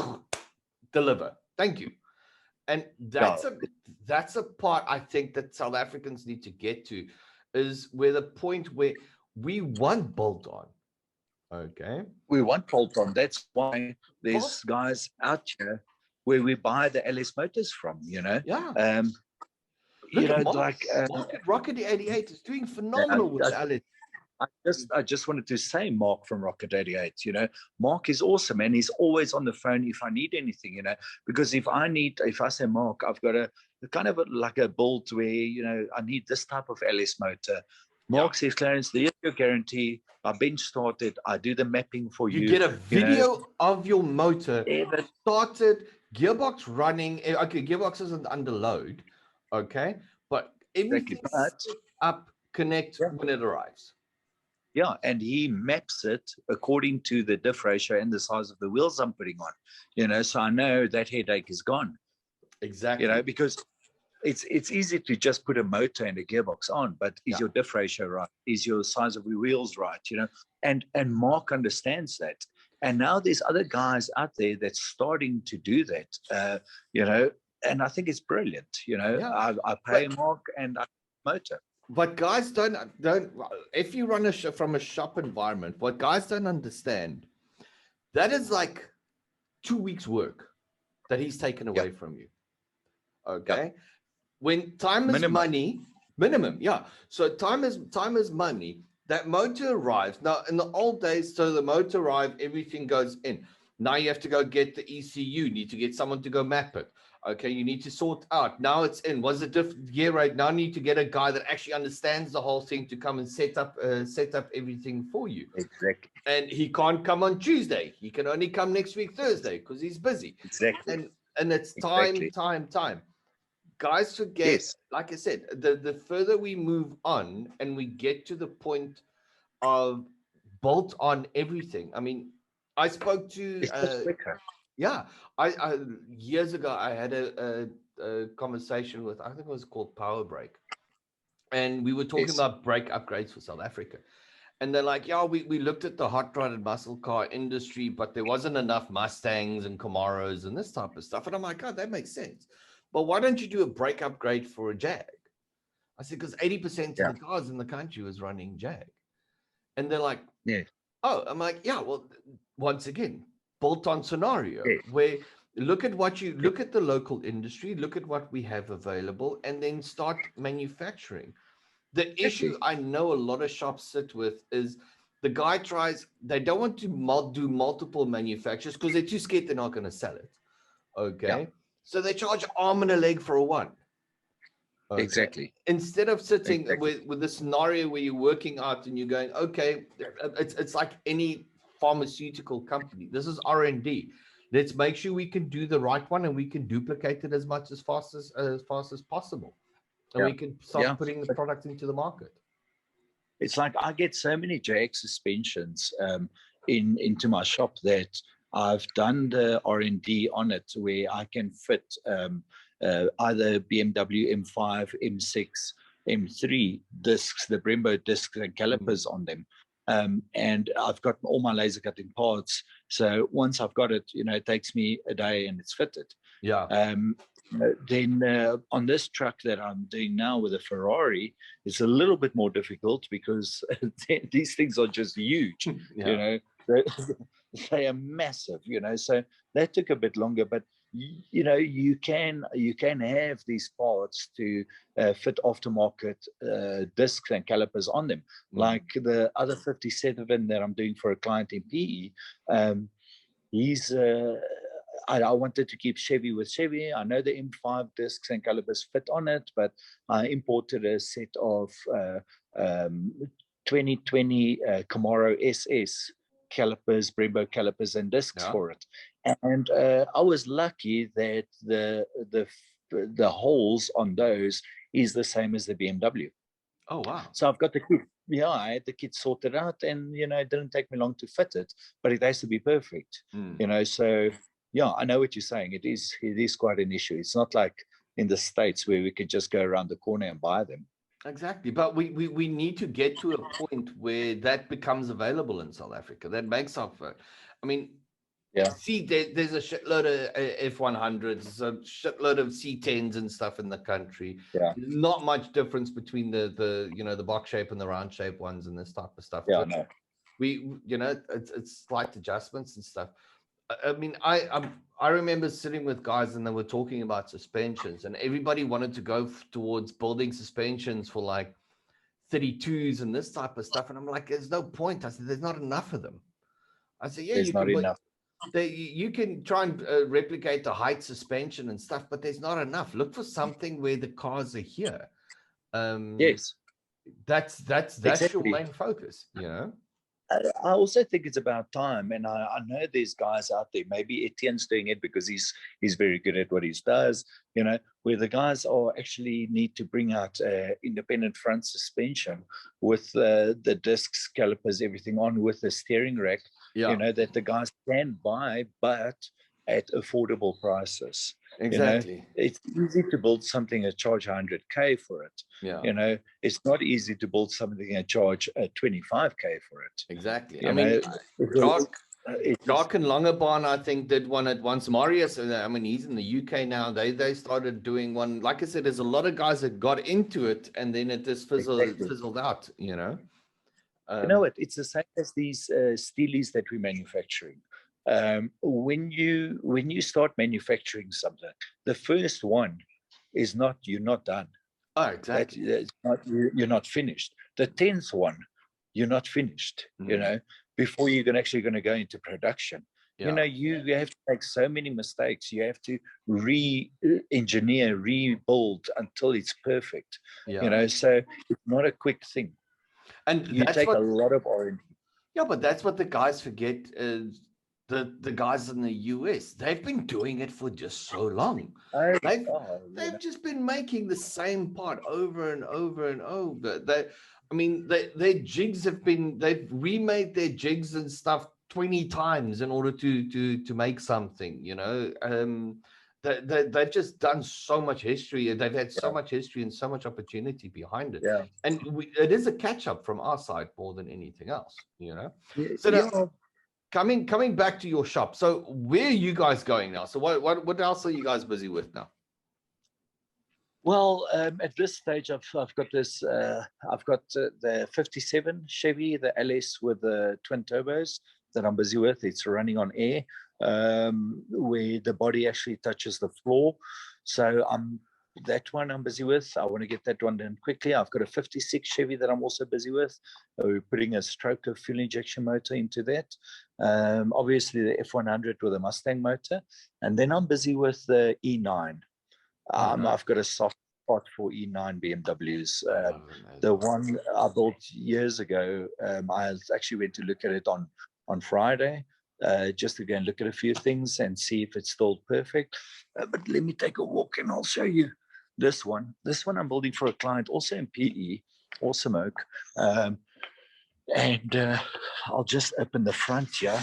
Deliver. Thank you. And that's a part I think that South Africans need to get to, is where the point where we want bolt-on. Okay. We want bolt-on. That's why there's guys out here where we buy the LS motors from, you know. Yeah. You know, Mark, like Rocket 88 is doing phenomenal with LS. I just wanted to say Mark from Rocket 88, you know, Mark is awesome, and he's always on the phone if I need anything, you know, because if I say, Mark, I've got a kind of like a build where, you know, I need this type of LS motor. Mark says, Clarence, there's your guarantee. I bench started. I do the mapping for you. You get a video of your motor started, gearbox running. Okay, gearbox isn't under load. Okay, but everything up, connect when it arrives. Yeah, and he maps it according to the diff ratio and the size of the wheels I'm putting on. You know, so I know that headache is gone. Exactly. You know, because it's easy to just put a motor and a gearbox on, but is your diff ratio right? Is your size of your wheels right? You know, and Mark understands that. And now there's other guys out there that's starting to do that. You know. And I think it's brilliant, you know. I pay Mark and I motor. But guys don't. If you run from a shop environment, what guys don't understand, that is like 2 weeks work that he's taken away from you. Okay, when time is money, minimum, So time is money. That motor arrives now. In the old days, so the motor arrived, everything goes in. Now you have to go get the ECU. You need to get someone to go map it. Okay, you need to sort out. Now it's in. What's the different gear rate? Now you need to get a guy that actually understands the whole thing to come and set up everything for you. Exactly. And he can't come on Tuesday. He can only come next week Thursday because he's busy. Exactly. And it's time. Guys forget, like I said, the further we move on and we get to the point of bolt on everything. I mean, I spoke to I years ago I had a conversation with, I think it was called Power Brake, and we were talking about brake upgrades for South Africa, and they're like, we looked at the hot rod and muscle car industry, but there wasn't enough Mustangs and Camaros and this type of stuff. And I'm like, God, that makes sense, but why don't you do a brake upgrade for a Jag? I said, because 80% of the cars in the country was running Jag. And they're like, oh, I'm like, well, once again, bolt-on scenario where look at the local industry, look at what we have available, and then start manufacturing. The issue I know a lot of shops sit with is the guy they don't want to do multiple manufacturers because they're too scared they're not going to sell it. Okay. So they charge arm and a leg for a one. Okay. Exactly. Instead of sitting with the scenario where you're working out and you're going, okay, it's like any pharmaceutical company. This is R&D. Let's make sure we can do the right one and we can duplicate it as fast as possible. And we can start putting the product into the market. It's like I get so many JX suspensions into my shop that I've done the R&D on it where I can fit either BMW M5, M6, M3 discs, the Brembo discs and calipers on them. and I've got all my laser cutting parts. So once I've got it, it takes me a day and it's fitted. Yeah. Then on this truck that I'm doing now with a Ferrari, it's a little bit more difficult because these things are just huge. Yeah. They are massive. So that took a bit longer, but you can have these parts to fit aftermarket discs and calipers on them, like the other 57 that I'm doing for a client in PE. He's I wanted to keep Chevy with Chevy. I know the M5 discs and calipers fit on it, but I imported a set of 2020 Camaro SS calipers, Brembo calipers, and discs for it. And I was lucky that the holes on those is the same as the BMW. Oh wow! So I've got the kit. Yeah, I had the kit sorted out, and it didn't take me long to fit it, but it has to be perfect. So yeah, I know what you're saying. It is quite an issue. It's not like in the States where we could just go around the corner and buy them. Exactly, but we need to get to a point where that becomes available in South Africa. That makes up for it. I mean, yeah. See, there's a shitload of F100s, a shitload of C10s and stuff in the country. Yeah. Not much difference between the box shape and the round shape ones and this type of stuff. Yeah, but no. It's slight adjustments and stuff. I mean, I remember sitting with guys and they were talking about suspensions, and everybody wanted to go towards building suspensions for like 32s and this type of stuff. And I'm like, there's no point. I said, there's not enough of them. I said, yeah, there's not enough. You can try and replicate the height suspension and stuff, but there's not enough. Look for something where the cars are here. Yes, that's exactly your main focus. I also think it's about time, and I know there's guys out there. Maybe Etienne's doing it because he's very good at what he does. Where the guys are actually need to bring out independent front suspension with the discs, calipers, everything on with the steering rack. Yeah. That the guys can buy, but at affordable prices. Exactly. It's easy to build something and charge 100K for it. Yeah. It's not easy to build something and charge 25K for it. Exactly. I mean, Jacques and Langebaan, I think, did one at once. Marius, I mean, he's in the UK now. They started doing one. Like I said, there's a lot of guys that got into it, and then it just fizzled out. It's the same as these steelies that we're manufacturing. When you start manufacturing something, the first one is you're not done. Oh, exactly. You're not finished. The 10th one, you're not finished. Before you're actually going to go into production. Yeah. You have to make so many mistakes. You have to re-engineer, rebuild until it's perfect. Yeah. So it's not a quick thing. And you take a lot of R&D. Yeah, but that's what the guys forget. The guys in the US, they've been doing it for just so long. They've just been making the same part over and over and over. Their jigs they've remade their jigs and stuff 20 times in order to make something. They've just done so much history. They've had so much history and so much opportunity behind it. Yeah. And it is a catch up from our side more than anything else. So coming back to your shop. So where are you guys going now? So what else are you guys busy with now? Well, at this stage, I've got this. I've got the 57 Chevy, the LS with the twin turbos that I'm busy with. It's running on air, where the body actually touches the floor. So that one I'm busy with. I want to get that one done quickly. I've got a 56 Chevy that I'm also busy with. We're putting a stroker fuel injection motor into that. Obviously, the F100 with a Mustang motor. And then I'm busy with the E9. I've got a soft spot for E9 BMWs. The one I built years ago, I actually went to look at it on Friday, just to go and look at a few things and see if it's still perfect. But let me take a walk and I'll show you this one. This one I'm building for a client, also in PE, Awesome Oak. And I'll just open the front here.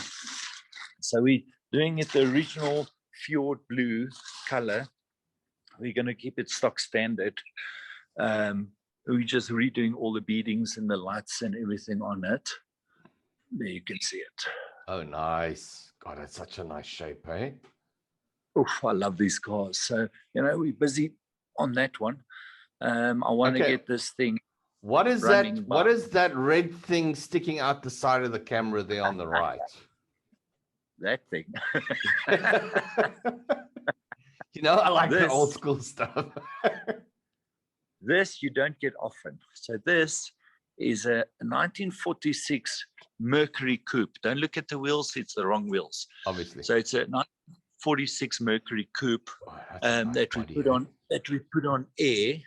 So we're doing it the original Fjord blue color. We're going to keep it stock standard. We're just redoing all the beadings and the lights and everything on it. There you can see it. Oh, nice. God, that's such a nice shape, eh? Oof, I love these cars. So, we're busy on that one. I want to Okay. get this thing What is running. that? What is that red thing sticking out the side of the camera there on the right? That thing. I like the old This- school stuff. This you don't get often. So this is a 1946 Mercury Coupe. Don't look at the wheels; it's the wrong wheels. Obviously. So it's a 1946 Mercury Coupe Oh, that's a nice that we body, put eh? on air.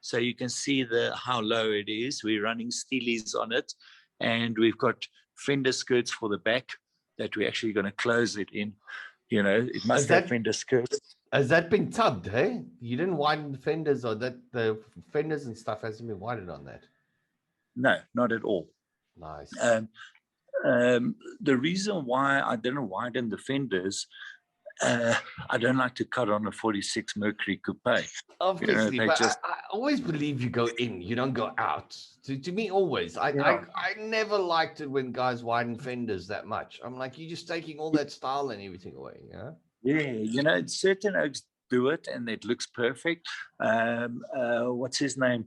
So you can see how low it is. We're running steelies on it, and we've got fender skirts for the back that we're actually going to close it in. It must have fender skirts. Has that been tubbed, hey? You didn't widen the fenders, or that the fenders and stuff hasn't been widened on that? No, not at all. Nice. The reason why I didn't widen the fenders, I don't like to cut on a 46 Mercury Coupe. Obviously, they but just- I always believe you go in, you don't go out. To me, always. I never liked it when guys widen fenders that much. I'm like, you're just taking all that style and everything away, yeah? Yeah, certain oaks do it and it looks perfect. What's his name?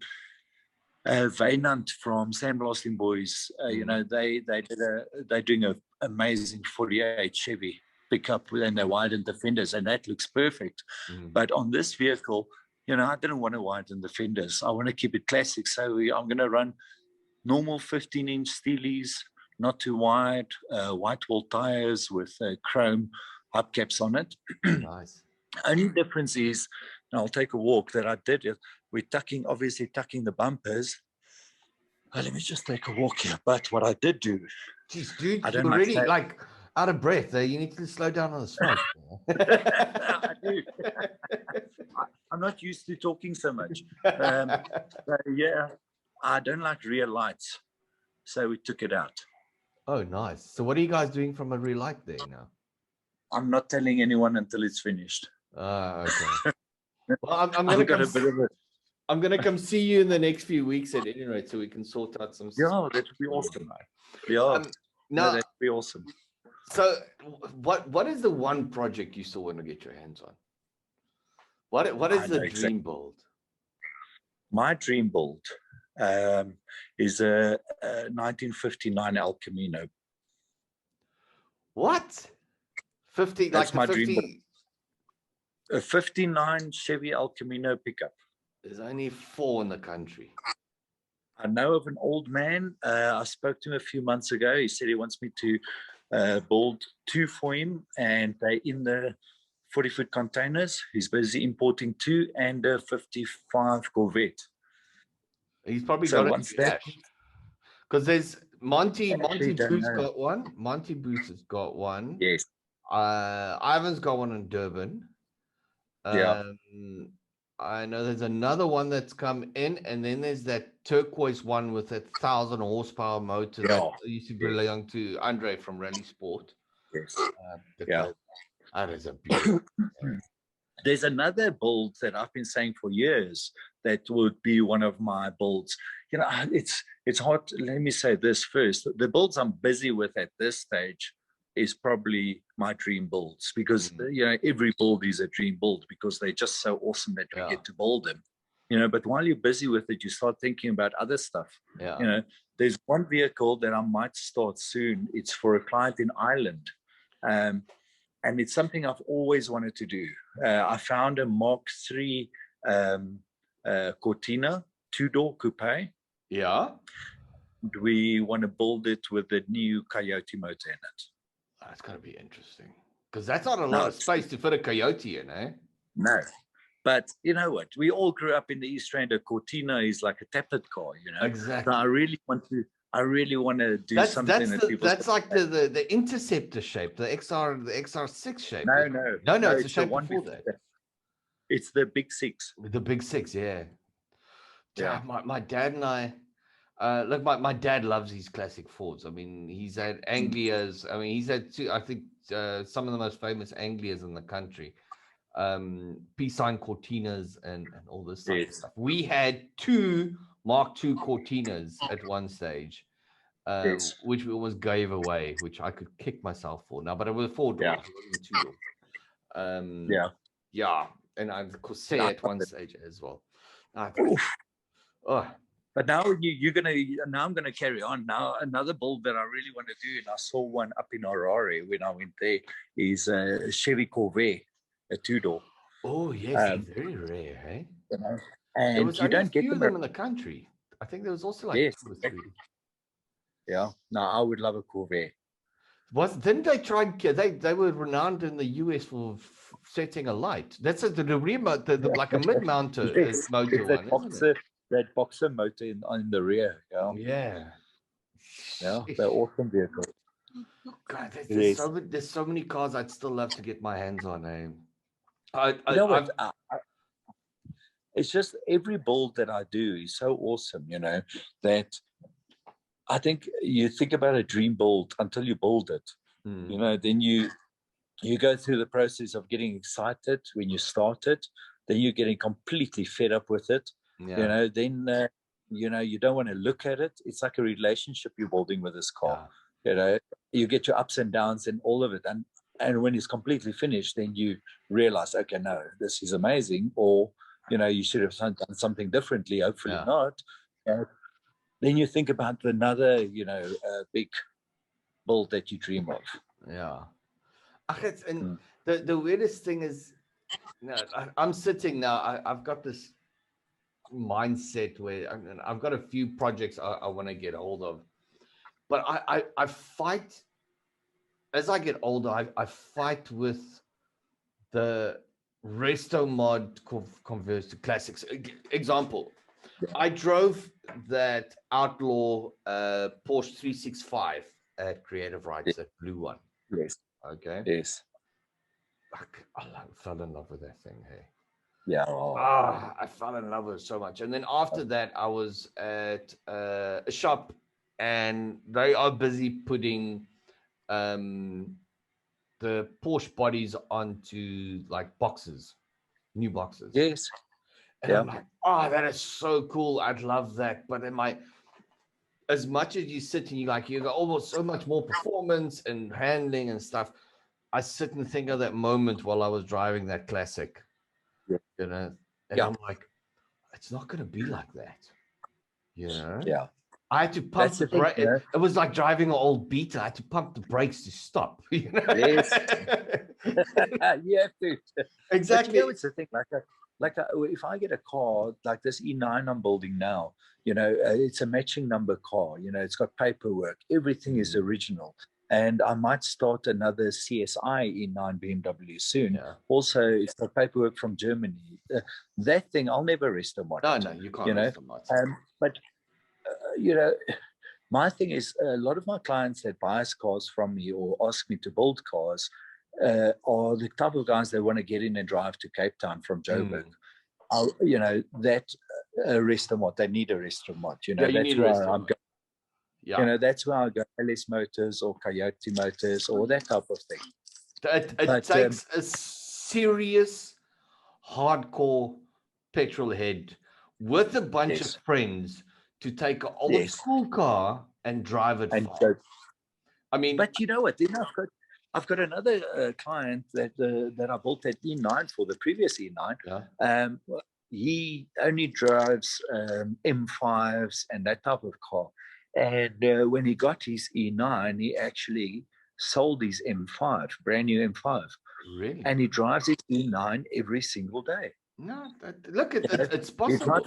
Vainant from Sandblasting Boys. They're doing an amazing 48 Chevy pickup and they widened the fenders and that looks perfect. But on this vehicle, I didn't want to widen the fenders. I want to keep it classic. So I'm going to run normal 15-inch steelies, not too wide, white wall tires with chrome hubcaps on it. Nice. Only difference is, and I'll take a walk that I did. We're obviously tucking the bumpers. Let me just take a walk here. But what I did do, Jeez, dude, I don't you're really like out of breath there. You need to slow down on the smoke. I do. I'm not used to talking so much. Yeah, I don't like rear lights, so we took it out. Oh, nice. So what are you guys doing from a rear light there now? I'm not telling anyone until it's finished. Okay. Well, I'm gonna come see you in the next few weeks at any rate, so we can sort out some. Yeah, that would be awesome. Yeah, no, that'd be awesome. So, what is the one project you still want to get your hands on? What is the dream build? My dream build is a 1959 El Camino. What? 50? That's like my 50? dream build. A 59 Chevy El Camino pickup. There's only 4 in the country. I know of an old man. I spoke to him a few months ago. He said he wants me to build 2 for him, and they're in the 40-foot containers. He's busy importing 2 and a 55 Corvette. He's probably So got once it that, because there's Monty Booth's know. got one. Monty Booth has got one. Yes. Ivan's got one in Durban. Yeah. I know there's another one that's come in, and then there's that turquoise one with a 1,000 horsepower motor that used to belong to Andre from Rally Sport. Yes. That is a beautiful. There's another build that I've been saying for years that would be one of my builds. It's hard. Let me say this first. The builds I'm busy with at this stage is probably my dream builds, because every build is a dream build because they're just so awesome that we get to build them. But while you're busy with it, you start thinking about other stuff. There's one vehicle that I might start soon. It's for a client in Ireland, and it's something I've always wanted to do. I found a Mark III Cortina 2-door coupe. Yeah. We want to build it with the new Coyote motor in it. That's going to be interesting, because that's not a lot of space to fit a Coyote in, eh? No. But you know what? We all grew up in the East Rand. A Cortina is like a tapered car, Exactly. So I really want to do something that's like the Interceptor shape, the XR6 shape. No, it's a shape before that. It's the Big 6. The Big 6, yeah. Yeah. My dad and I, look, my dad loves his classic Fords. I mean, he's had Anglias. I mean, he's had 2, I think, some of the most famous Anglias in the country. P-sign Cortinas and all this type of stuff. We had 2 Mark II Cortinas at one stage. Yes. which we almost gave away, which I could kick myself for now, but it was 4 doors, Yeah. it wasn't 2 doors. Yeah. Yeah, and I of course say I at love one it. stage as well. I, Oof. oh, But now now I'm gonna carry on. Now another build that I really want to do, and I saw one up in Aurora when I went there, is a Chevy Corvette, a 2-door. oh yes, they're very rare, hey? You know, There and was you only a don't get few of them. them in the country. I think there was also like Yes, 2 or 3. exactly. Yeah. No, I would love a Corvette. Didn't they try and they were renowned in the US for setting a light? That's the remote, like a mid-mounter Yes, motor it's one, isn't it? that boxer motor in the rear. Yeah, Yeah. yeah, they're awesome vehicles. God, Yes. there's so many cars I'd still love to get my hands on. You know what? I've It's just every build that I do is so awesome, that I think you think about a dream build until you build it. Then you go through the process of getting excited when you start it, then you're getting completely fed up with it. yeah, Then you don't want to look at it. It's like a relationship you're building with this car. yeah. You get your ups and downs and all of it, and when it's completely finished, then you realize, okay, no, this is amazing, or you should have done something differently. Hopefully Yeah. not. Then you think about another big build that you dream of. Yeah. And the weirdest thing is, I'm sitting now. I've got this mindset where I've got a few projects I want to get hold of, but I fight as I get older. I fight with the resto mod converts to classics. Example, I drove that outlaw Porsche 365 at Creative Rights, that blue one. Yes. Okay. Yes. I fell in love with that thing. Hey. Yeah. I fell in love with it so much. And then after that, I was at a shop, and they are busy putting the Porsche bodies onto like boxes, new boxes. Yes. And I'm like, oh, that is so cool. I'd love that. But as much as you sit and you got almost so much more performance and handling and stuff, I sit and think of that moment while I was driving that classic, and I'm like, it's not going to be like that, Yeah. I had to pump That's the the thing, brake. It was like driving an old Beetle. I had to pump the brakes to stop. Yes. You have to. Exactly. But it's the thing. If I get a car like this E9 I'm building now, it's a matching number car. It's got paperwork. Everything is original. And I might start another CSI E9 BMW soon. Yeah. Also, it's got paperwork from Germany. That thing, I'll never rest on it. No, you can't rest on it. But my thing is, a lot of my clients that buy cars from me or ask me to build cars are the type of guys that want to get in and drive to Cape Town from Joburg. That restaurant, they need a restaurant. That's where I'm going. Yeah. That's where I go. LS Motors or Coyote Motors or that type of thing. It takes a serious, hardcore petrol head with a bunch of friends to take an old school car and drive it far. But you know what? Then I've got another client that I built that E9 for, the previous E9. Yeah. He only drives M5s and that type of car. And when he got his E9, he actually sold his M5, brand new M5. Really? And he drives his E9 every single day. No, look at it. It's possible.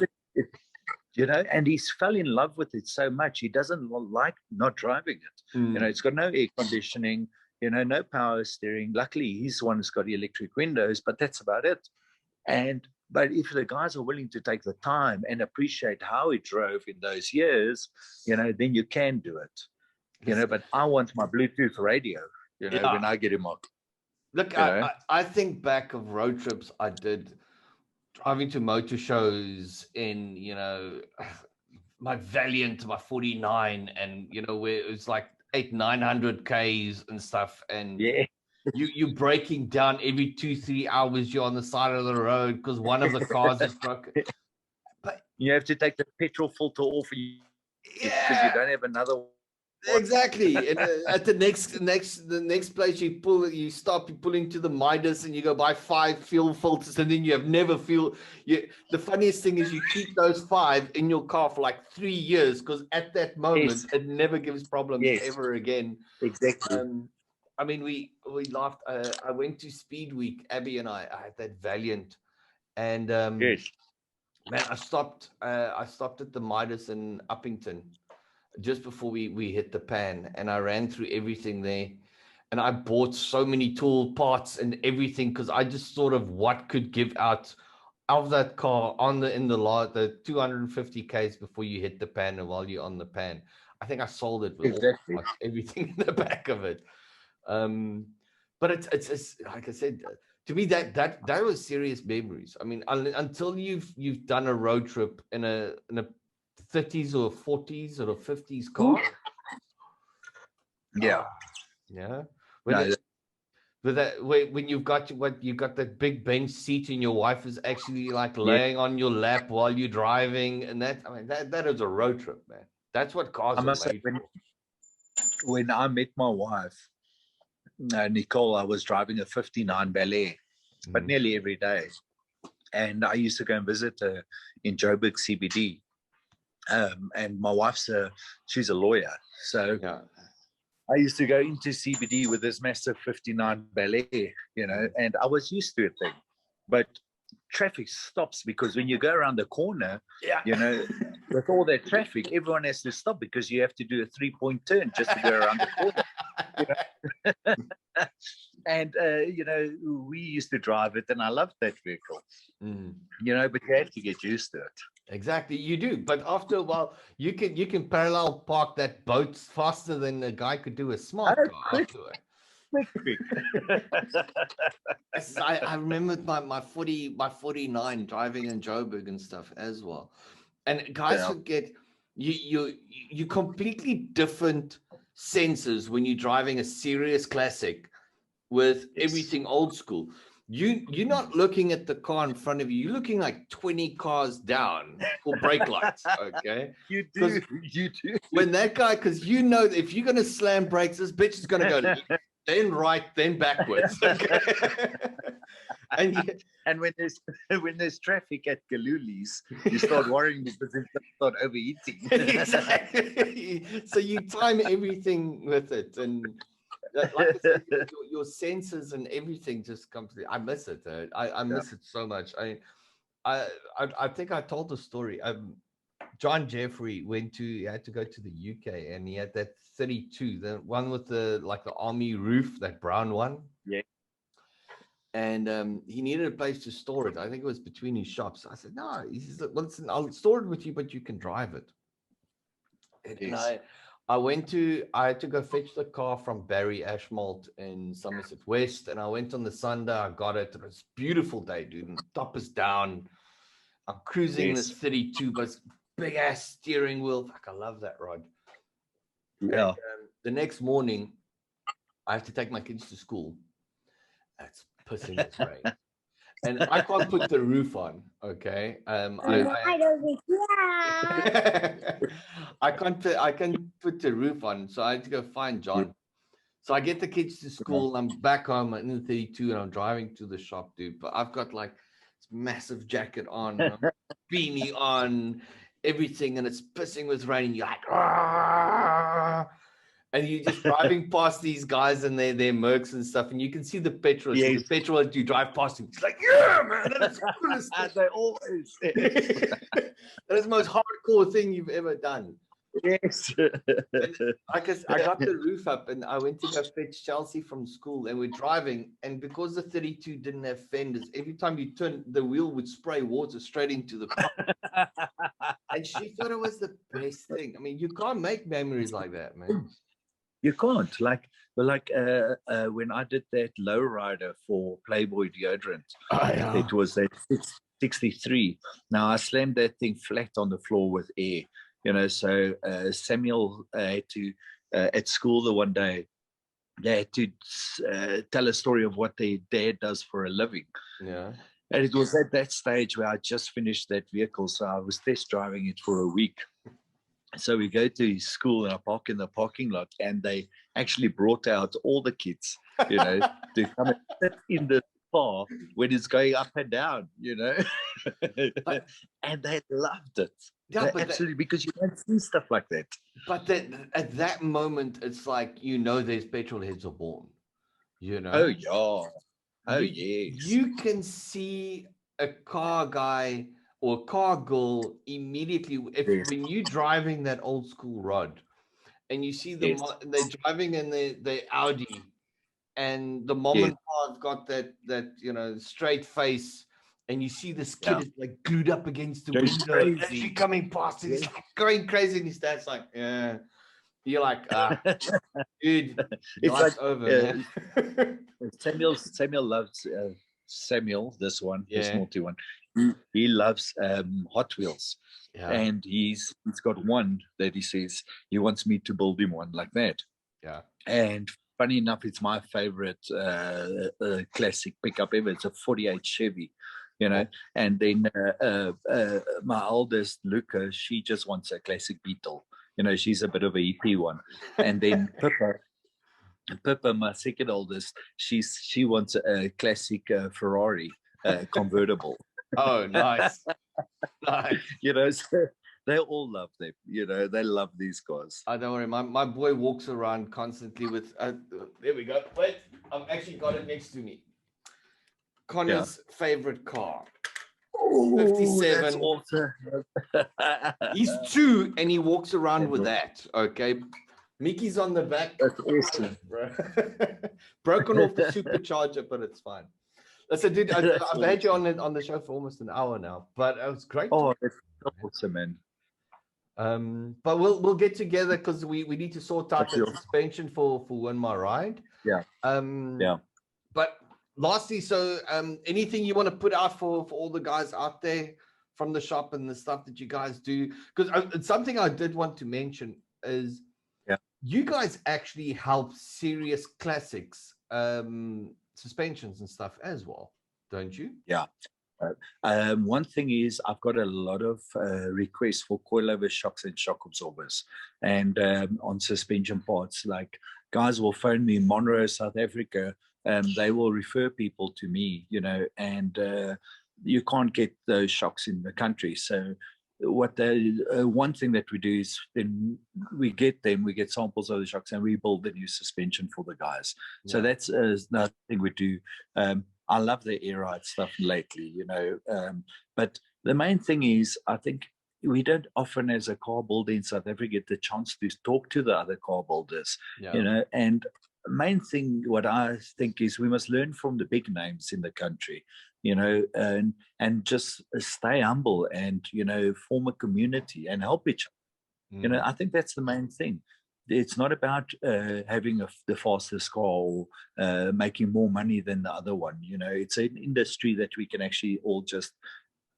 And he's fell in love with it so much, he doesn't like not driving it. It's got no air conditioning, no power steering. Luckily, his one's got electric windows, but that's about it. But if the guys are willing to take the time and appreciate how he drove in those years, then you can do it. But I want my Bluetooth radio, when I get him on. Look, I think back of road trips I did, driving to motor shows in, my Valiant, my 49, and, where it was like 900 Ks and stuff. And you're breaking down every 2-3 hours. You're on the side of the road because one of the cars is broken. But you have to take the petrol filter off because you don't have another one Exactly. And, at the next place you stop, you pull into the Midas and you go buy 5 fuel filters, and then you have never fuel. The funniest thing is you keep those 5 in your car for like 3 years, because at that moment it never gives problems ever again. Exactly. I mean, we laughed. I went to Speed Week, Abby and I had that Valiant, and man, I stopped at the Midas in Uppington just before we hit the pan, and I ran through everything there, and I bought so many tool parts and everything, because I just thought of what could give out of that car in the lot, the 250 Ks before you hit the pan, and while you're on the pan. I think I sold it with all the parts, everything in the back of it. But it's like I said, to me that was serious memories. I mean, until you've done a road trip in a 30s or 40s or a 50s car. Yeah. When you've got that big bench seat and your wife is actually like laying on your lap while you're driving, and that is a road trip, man. That's what cars are made for. When I met my wife, Nicole, I was driving a 59 Ballet, but nearly every day. And I used to go and visit her in Joburg CBD. And my wife's she's a lawyer. So I used to go into CBD with this massive 59 Ballet, and I was used to it then. But traffic stops, because when you go around the corner, with all that traffic, everyone has to stop, because you have to do a 3-point turn just to go around the corner. And we used to drive it, and I loved that vehicle. But you have to get used to it. Exactly, you do. But after a while, you can parallel park that boat faster than a guy could do a smart car. I remember my 49 driving in Joburg and stuff as well. And guys forget you completely different senses when you're driving a serious classic with everything old school. You're not looking at the car in front of you. You're looking like 20 cars down for brake lights. Okay, you do. When that guy, because if you're gonna slam brakes, this bitch is gonna go then right, then backwards. Okay. And when there's traffic at Galuli's, you start worrying because it start overheating. Exactly. So you time everything with it, and like I said, your senses and everything just comes. I miss it. I miss it so much. I think I told the story. John Jeffrey he had to go to the UK, and he had that 32, the one with the army roof, that brown one. Yeah. And he needed a place to store it. I think it was between his shops. I said, no. He says, well, listen, I'll store it with you, but you can drive it. And I had to go fetch the car from Barry Ashmalt in Somerset West, and I went on the Sunday. I got it. It was a beautiful day, dude. And the top is down. I'm cruising this 32, but it's big ass steering wheel. Fuck, I love that rod. Yeah. And, the next morning, I have to take my kids to school. That's pissing with rain. And I can't put the roof on, okay? I can't put the roof on, so I had to go find John. So I get the kids to school. I'm back home in the 32, and I'm driving to the shop, dude. But I've got like this massive jacket on, beanie on, everything, and it's pissing with rain. And you're like, Aah! And you're just driving past these guys and their Mercs and stuff, and you can see the petrol. Yes. The petrol as you drive past him, it's like, yeah, man, that's the coolest thing. They always say. That is the most hardcore thing you've ever done. Yes. I got the roof up, and I went to go fetch Chelsea from school, and we're driving, and because the 32 didn't have fenders, every time you turn, the wheel would spray water straight into the car. And she thought it was the best thing. I mean, you can't make memories like that, man. You can't. When I did that lowrider for Playboy deodorant, it was a 63. Now I slammed that thing flat on the floor with air. So Samuel had to, at school the one day, they had to tell a story of what their dad does for a living. Yeah. And it was at that stage where I just finished that vehicle. So I was test driving it for a week. So we go to his school and I park in the parking lot, and they actually brought out all the kids, you know, to come and sit in the car when it's going up and down, you know. But, And they loved it. yeah, They but absolutely, because you don't see stuff like that. but that at that moment, it's like, you know, there's petrol heads are born. You Oh, know, yeah. Oh, you yes. you can see a car guy or a car girl immediately if Yes. when you're driving that old school Rod and you see them, Yes. they're driving in their Audi, and the mom Yes. and pa have got that you know straight face, and you see this kid Yeah. is like glued up against the Going window as crazy. you're coming past, and he's Yes. like going crazy, and his dad's like, yeah. You're like, dude, It's life's like over, man. Samuel loves Samuel, this one, the Yeah, small T one. He loves Hot Wheels. yeah, And he's got one that he says he wants me to build him one like that. yeah. And funny enough, it's my favorite classic pickup ever. It's a 48 Chevy, you know. Oh, And then my oldest, Luca, she just wants a classic Beetle. You know, she's a bit of a EP one. And then Pippa, my second oldest, she wants a classic Ferrari convertible. oh, nice, nice. You know, so they all love them. You know, they love these cars. I don't worry. My boy walks around constantly with. There we go. Wait, I've actually got it next to me. Yeah. Connor's favorite car, Oh, that's 57. awesome. He's 2, and he walks around with That's that. Okay, Mickey's on the back. awesome. Bro. Broken off the supercharger, but it's fine. Listen, dude, That's I've had you awesome. on the show for almost an hour now, but it was great. Oh, that's awesome, man. But we'll get together because we need to sort out That's that your, suspension for Win My Ride. yeah, yeah. But lastly, so anything you want to put out for all the guys out there from the shop and the stuff that you guys do? Because it's something I did want to mention is Yeah. you guys actually help serious classics suspensions and stuff as well, don't you? Yeah. One thing is, I've got a lot of requests for coilover shocks and shock absorbers, and on suspension parts. Like guys will phone me in Monroe, South Africa, and they will refer people to me. You know, and you can't get those shocks in the country. So, what one thing that we do is then we get samples of the shocks, and we build the new suspension for the guys. So Yeah. that's another thing we do. I love the air ride stuff lately, you know. But the main thing is, I think we don't often, as a car builder in South Africa, get the chance to talk to the other car builders, Yeah. you know. And main thing, what I think is, we must learn from the big names in the country, you know, and just stay humble and, you know, form a community and help each other. You know, I think that's the main thing. It's not about having the fastest car or making more money than the other one. You know, it's an industry that we can actually all just,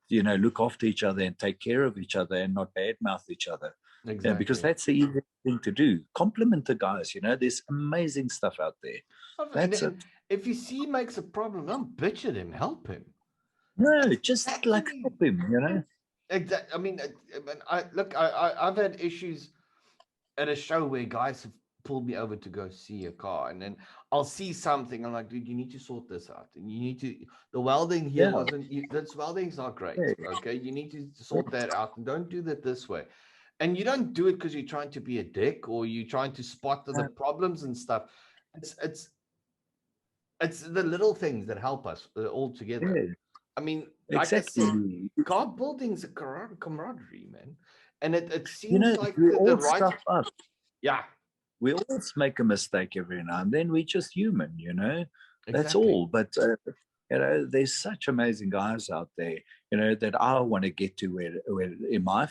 you know, look after each other and take care of each other and not badmouth each other. Exactly. Because that's the easy thing to do. Compliment the guys. You know, there's amazing stuff out there. That's it. If you see he makes a problem, don't bitch at him. Help him. No, just Exactly. like help him. You know. Exactly. I mean, I've had issues at a show where guys have pulled me over to go see a car, and then I'll see something. I'm like, dude, you need to sort this out, and you need to. The welding here wasn't. This welding's not great. Yeah. Okay, you need to sort that out, and don't do that this way. And you don't do it because you're trying to be a dick or you're trying to spot the problems and stuff. It's the little things that help us all together. Yeah. I mean, like Exactly. I said, car building's a camaraderie, man. And it seems You know, like we the all right. stuff up. Yeah. We always make a mistake every now and then. We're just human, you know. That's Exactly. all. But you know, there's such amazing guys out there, you know, that I want to get to where in my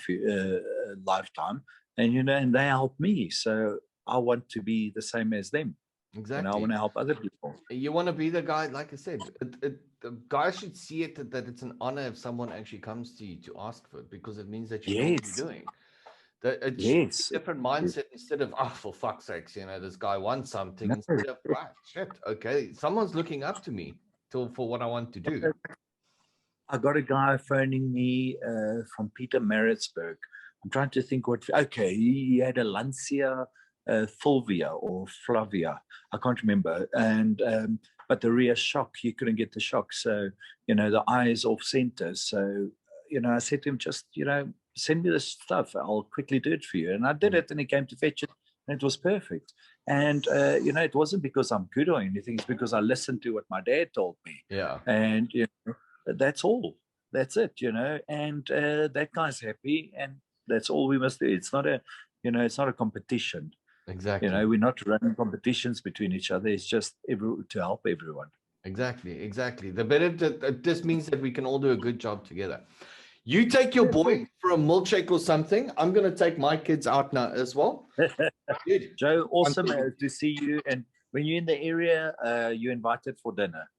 lifetime, and you know, and they help me. So I want to be the same as them. Exactly. And I want to help other people. You want to be the guy, like I said, the guys should see it that it's an honor if someone actually comes to you to ask for it, because it means that you know what you're doing. That it's a different mindset instead of, oh, for fuck's sakes, you know, this guy wants something. No. Instead of, wow, shit, okay, someone's looking up to me for what I want to do. I got a guy phoning me from Peter Maritzburg I'm trying to think what. Okay, he had a Lancia Fulvia or Flavia. I can't remember. And but the rear shock, he couldn't get the shock. So, the eye is off center. So, I said to him, just, send me the stuff. I'll quickly do it for you. And I did it, and he came to fetch it, and it was perfect. And, it wasn't because I'm good or anything. It's because I listened to what my dad told me. Yeah. And, that's all. That's it, and that guy's happy, and that's all we must do. It's not a competition. Exactly. We're not running competitions between each other. It's just to help everyone. Exactly. The better this means that we can all do a good job together. You take your boy for a milkshake or something. I'm going to take my kids out now as well. Dude, Joe, awesome to see you. And when you're in the area, you're invited for dinner.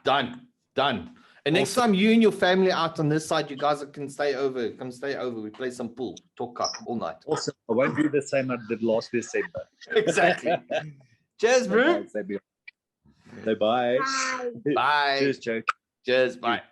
Done. And next time you and your family out on this side, you guys can stay over. Come stay over. We play some pool, talk up all night. Awesome. I won't do the same I did last December. Exactly. Cheers, bro. Say bye. Bye. Cheers, Joe. Cheers. Bye.